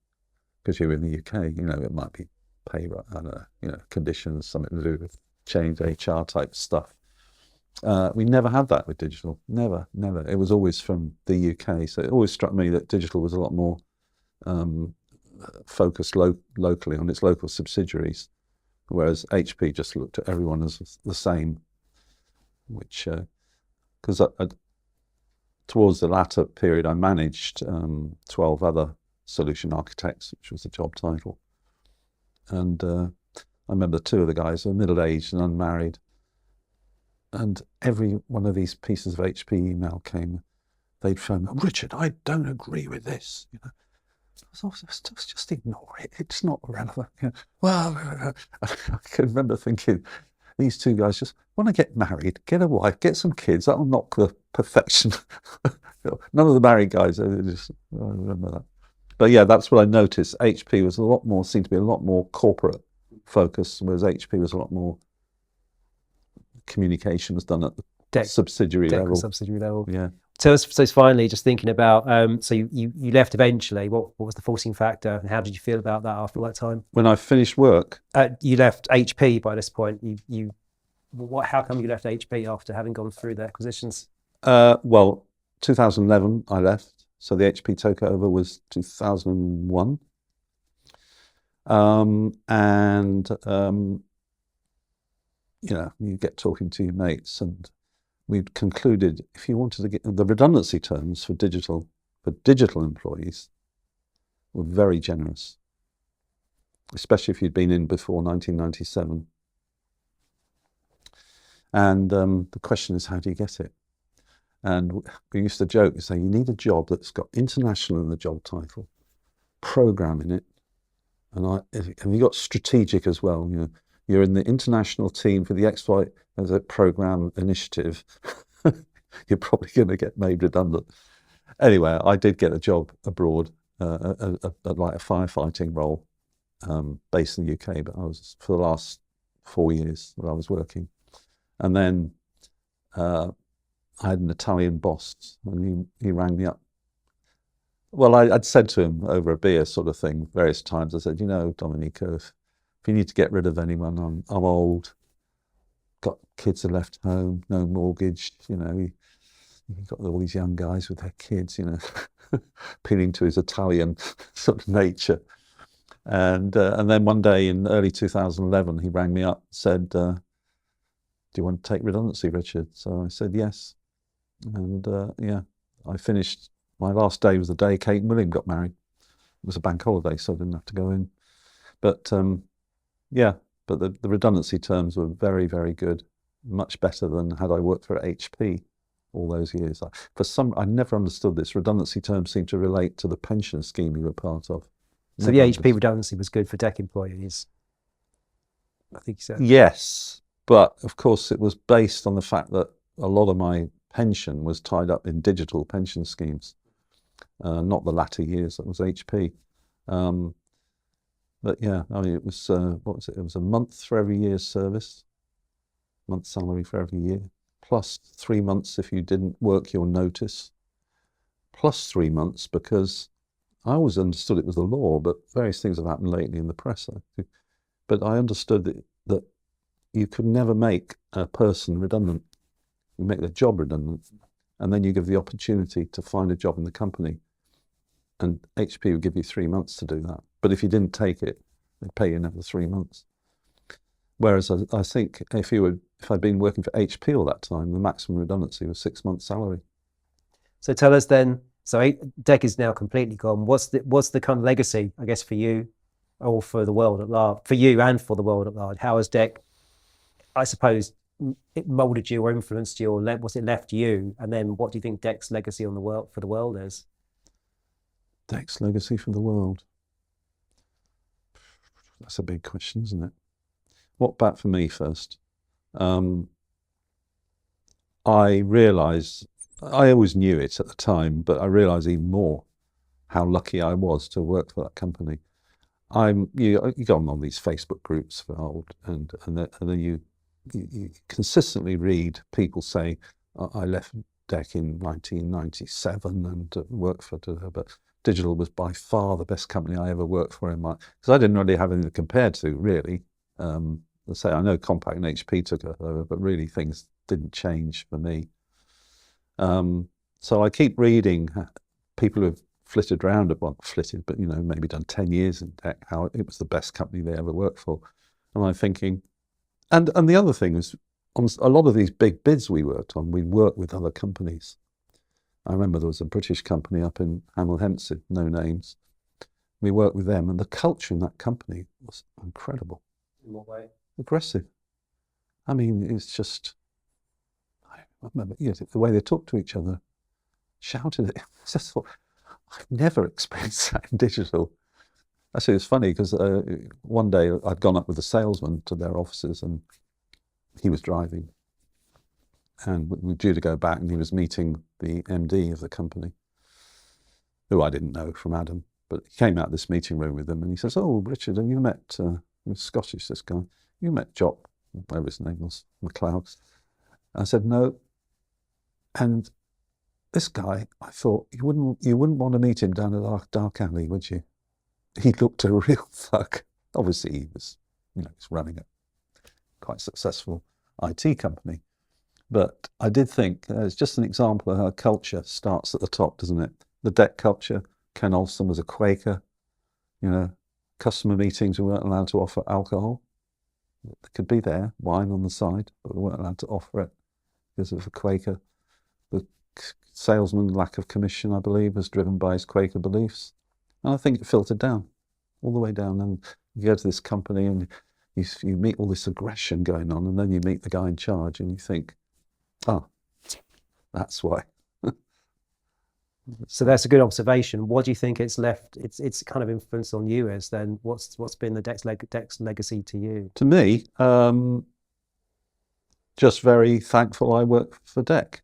because you were in the UK. You know, it might be pay, I don't know, you know, conditions, something to do with change HR type stuff. We never had that with digital. Never. It was always from the UK. So it always struck me that digital was a lot more focused locally on its local subsidiaries, whereas HP just looked at everyone as the same. Which, because towards the latter period, I managed 12 other solution architects, which was the job title. And I remember 2 of the guys were middle-aged and unmarried. And every one of these pieces of HP email came, they'd phone, Richard, I don't agree with this. You know, just ignore it. It's not relevant. You know, well, I can remember thinking, these 2 guys just want to get married, get a wife, get some kids. That'll knock the perfection. None of the married guys. I remember that. But yeah, that's what I noticed. HP was seemed to be a lot more corporate focused, whereas HP was a lot more communication was done at the subsidiary level. Subsidiary level. Yeah. So finally, just thinking about, so you left eventually. What was the forcing factor, and how did you feel about that after that time? When I finished work, you left HP by this point. How come you left HP after having gone through the acquisitions? Well, 2011 I left, so the HP takeover was 2001, you know, you get talking to your mates, and we'd concluded if you wanted to get the redundancy terms for digital employees were very generous, especially if you'd been in before 1997. And the question is, how do you get it? And we used to joke and say, you need a job that's got international in the job title, program in it, and you got strategic as well. You know, you're in the international team for the XY as a program initiative. You're probably going to get made redundant. Anyway, I did get a job abroad, like a firefighting role, based in the UK. But I was for the last 4 years that I was working. And then I had an Italian boss, and he rang me up. Well, I'd said to him over a beer sort of thing various times, I said, you know, Domenico, if you need to get rid of anyone, I'm old, got kids are left home, no mortgage, you know, you've got all these young guys with their kids, you know, appealing to his Italian sort of nature. And then one day in early 2011, he rang me up and said, do you want to take redundancy, Richard? So I said yes. And yeah, I finished, my last day was the day Kate and William got married. It was a bank holiday, so I didn't have to go in. But yeah, but the redundancy terms were very, very good, much better than had I worked for HP all those years. I never understood this. Redundancy terms seem to relate to the pension scheme you were part of. So the HP redundancy was good for DEC employees, I think you said. Yes, but of course it was based on the fact that a lot of my pension was tied up in digital pension schemes, not the latter years. That was HP. But yeah, I mean, it was, what was it? It was a month for every year's service, month salary for every year, plus 3 months if you didn't work your notice, plus 3 months because I always understood it was the law, but various things have happened lately in the press. But I understood that you could never make a person redundant. You make their job redundant, and then you give the opportunity to find a job in the company. And HP would give you 3 months to do that. But if you didn't take it, they'd pay you another 3 months. Whereas I think if I'd been working for HP all that time, the maximum redundancy was 6 months' salary. So tell us then. So DEC is now completely gone. What's the kind of legacy, I guess, for you, or for the world at large, for you and for the world at large? How has DEC, I suppose, it molded you or influenced you, or what's it left you? And then what do you think DEC's legacy on the world for the world is? DEC's legacy for the world. That's a big question, isn't it? What about for me first? I realised, I always knew it at the time, but I realised even more how lucky I was to work for that company. You go on these Facebook groups for old, and then you consistently read people say, I left DEC in 1997 and worked for, but Digital was by far the best company I ever worked for in my, because I didn't really have anything to compare to, really. Let's say, I know Compaq and HP took it over, but really things didn't change for me. So I keep reading people who've flitted around, but maybe done 10 years in DEC, how it was the best company they ever worked for. And I'm thinking, and the other thing is, on a lot of these big bids we worked on, we worked with other companies. I remember there was a British company up in Hemel Hempstead, no names. We worked with them, and the culture in that company was incredible. In what way? Aggressive. I mean, it's just, I remember the way they talked to each other, shouted at it. Just thought, I've never experienced that in Digital. Actually, it's funny because one day I'd gone up with a salesman to their offices, and he was driving. And we were due to go back, and he was meeting the MD of the company, who I didn't know from Adam. But he came out of this meeting room with them, and he says, "Oh, Richard, have you met," he was Scottish, this guy, "you met Jock," whatever his name was, McLeod. I said, "No." And this guy, I thought, you wouldn't want to meet him down a dark alley, would you? He looked a real thug. Obviously, he was, he's running a quite successful IT company. But I did think it's just an example of how culture starts at the top, doesn't it? The DEC culture. Ken Olsen was a Quaker. Customer meetings, we weren't allowed to offer alcohol. It could be there, wine on the side, but we weren't allowed to offer it because of a Quaker. The salesman lack of commission, I believe, was driven by his Quaker beliefs. And I think it filtered down, all the way down. And you go to this company and you meet all this aggression going on, and then you meet the guy in charge and you think, oh, that's why. So that's a good observation. What do you think it's left? It's kind of influence on you as then. What's been the DEC's legacy to you? To me, just very thankful I work for DEC.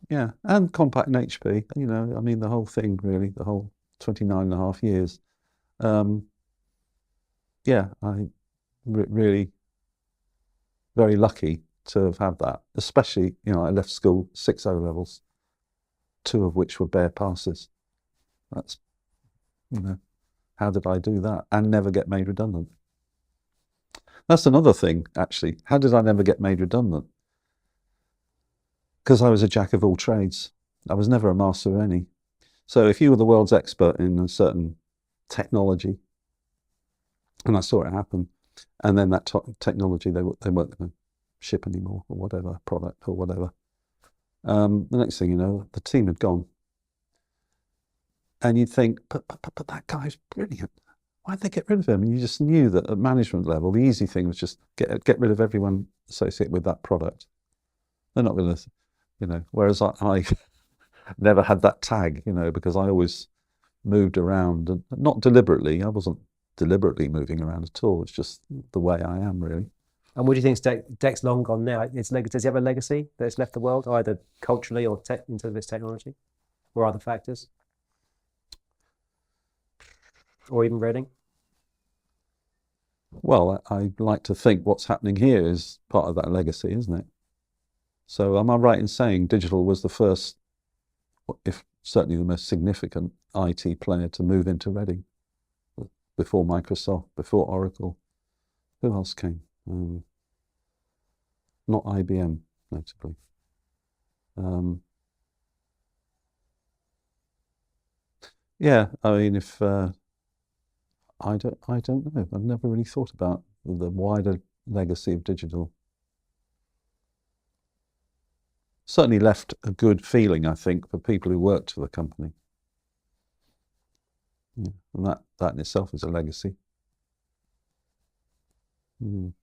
Yeah, and Compaq and HP. I mean the whole thing really, the whole 29.5 years. Yeah, I really very lucky to have had that. Especially, I left school 6 O levels, 2 of which were bare passes. That's, how did I do that and never get made redundant? That's another thing, actually. How did I never get made redundant? Because I was a jack of all trades. I was never a master of any. So if you were the world's expert in a certain technology, and I saw it happen, and then that technology they weren't going to ship anymore, or whatever, product or whatever. The next thing you know, the team had gone. And you'd think, but that guy's brilliant. Why'd they get rid of him? And you just knew that at management level, the easy thing was just get rid of everyone associated with that product. They're not going to, whereas I never had that tag, because I always moved around, and not deliberately. I wasn't deliberately moving around at all. It's just the way I am, really. And what do you think DEC's long gone now? Does it have a legacy that's left the world, either culturally or in terms of its technology, or other factors? Or even Reading? Well, I like to think what's happening here is part of that legacy, isn't it? So am I right in saying Digital was the first, if certainly the most significant IT player to move into Reading? Before Microsoft, before Oracle. Who else came? Not IBM, notably. Yeah, I mean, if I don't know. I've never really thought about the wider legacy of digital. Certainly left a good feeling, I think, for people who worked for the company. Yeah, and that in itself is a legacy. Mm.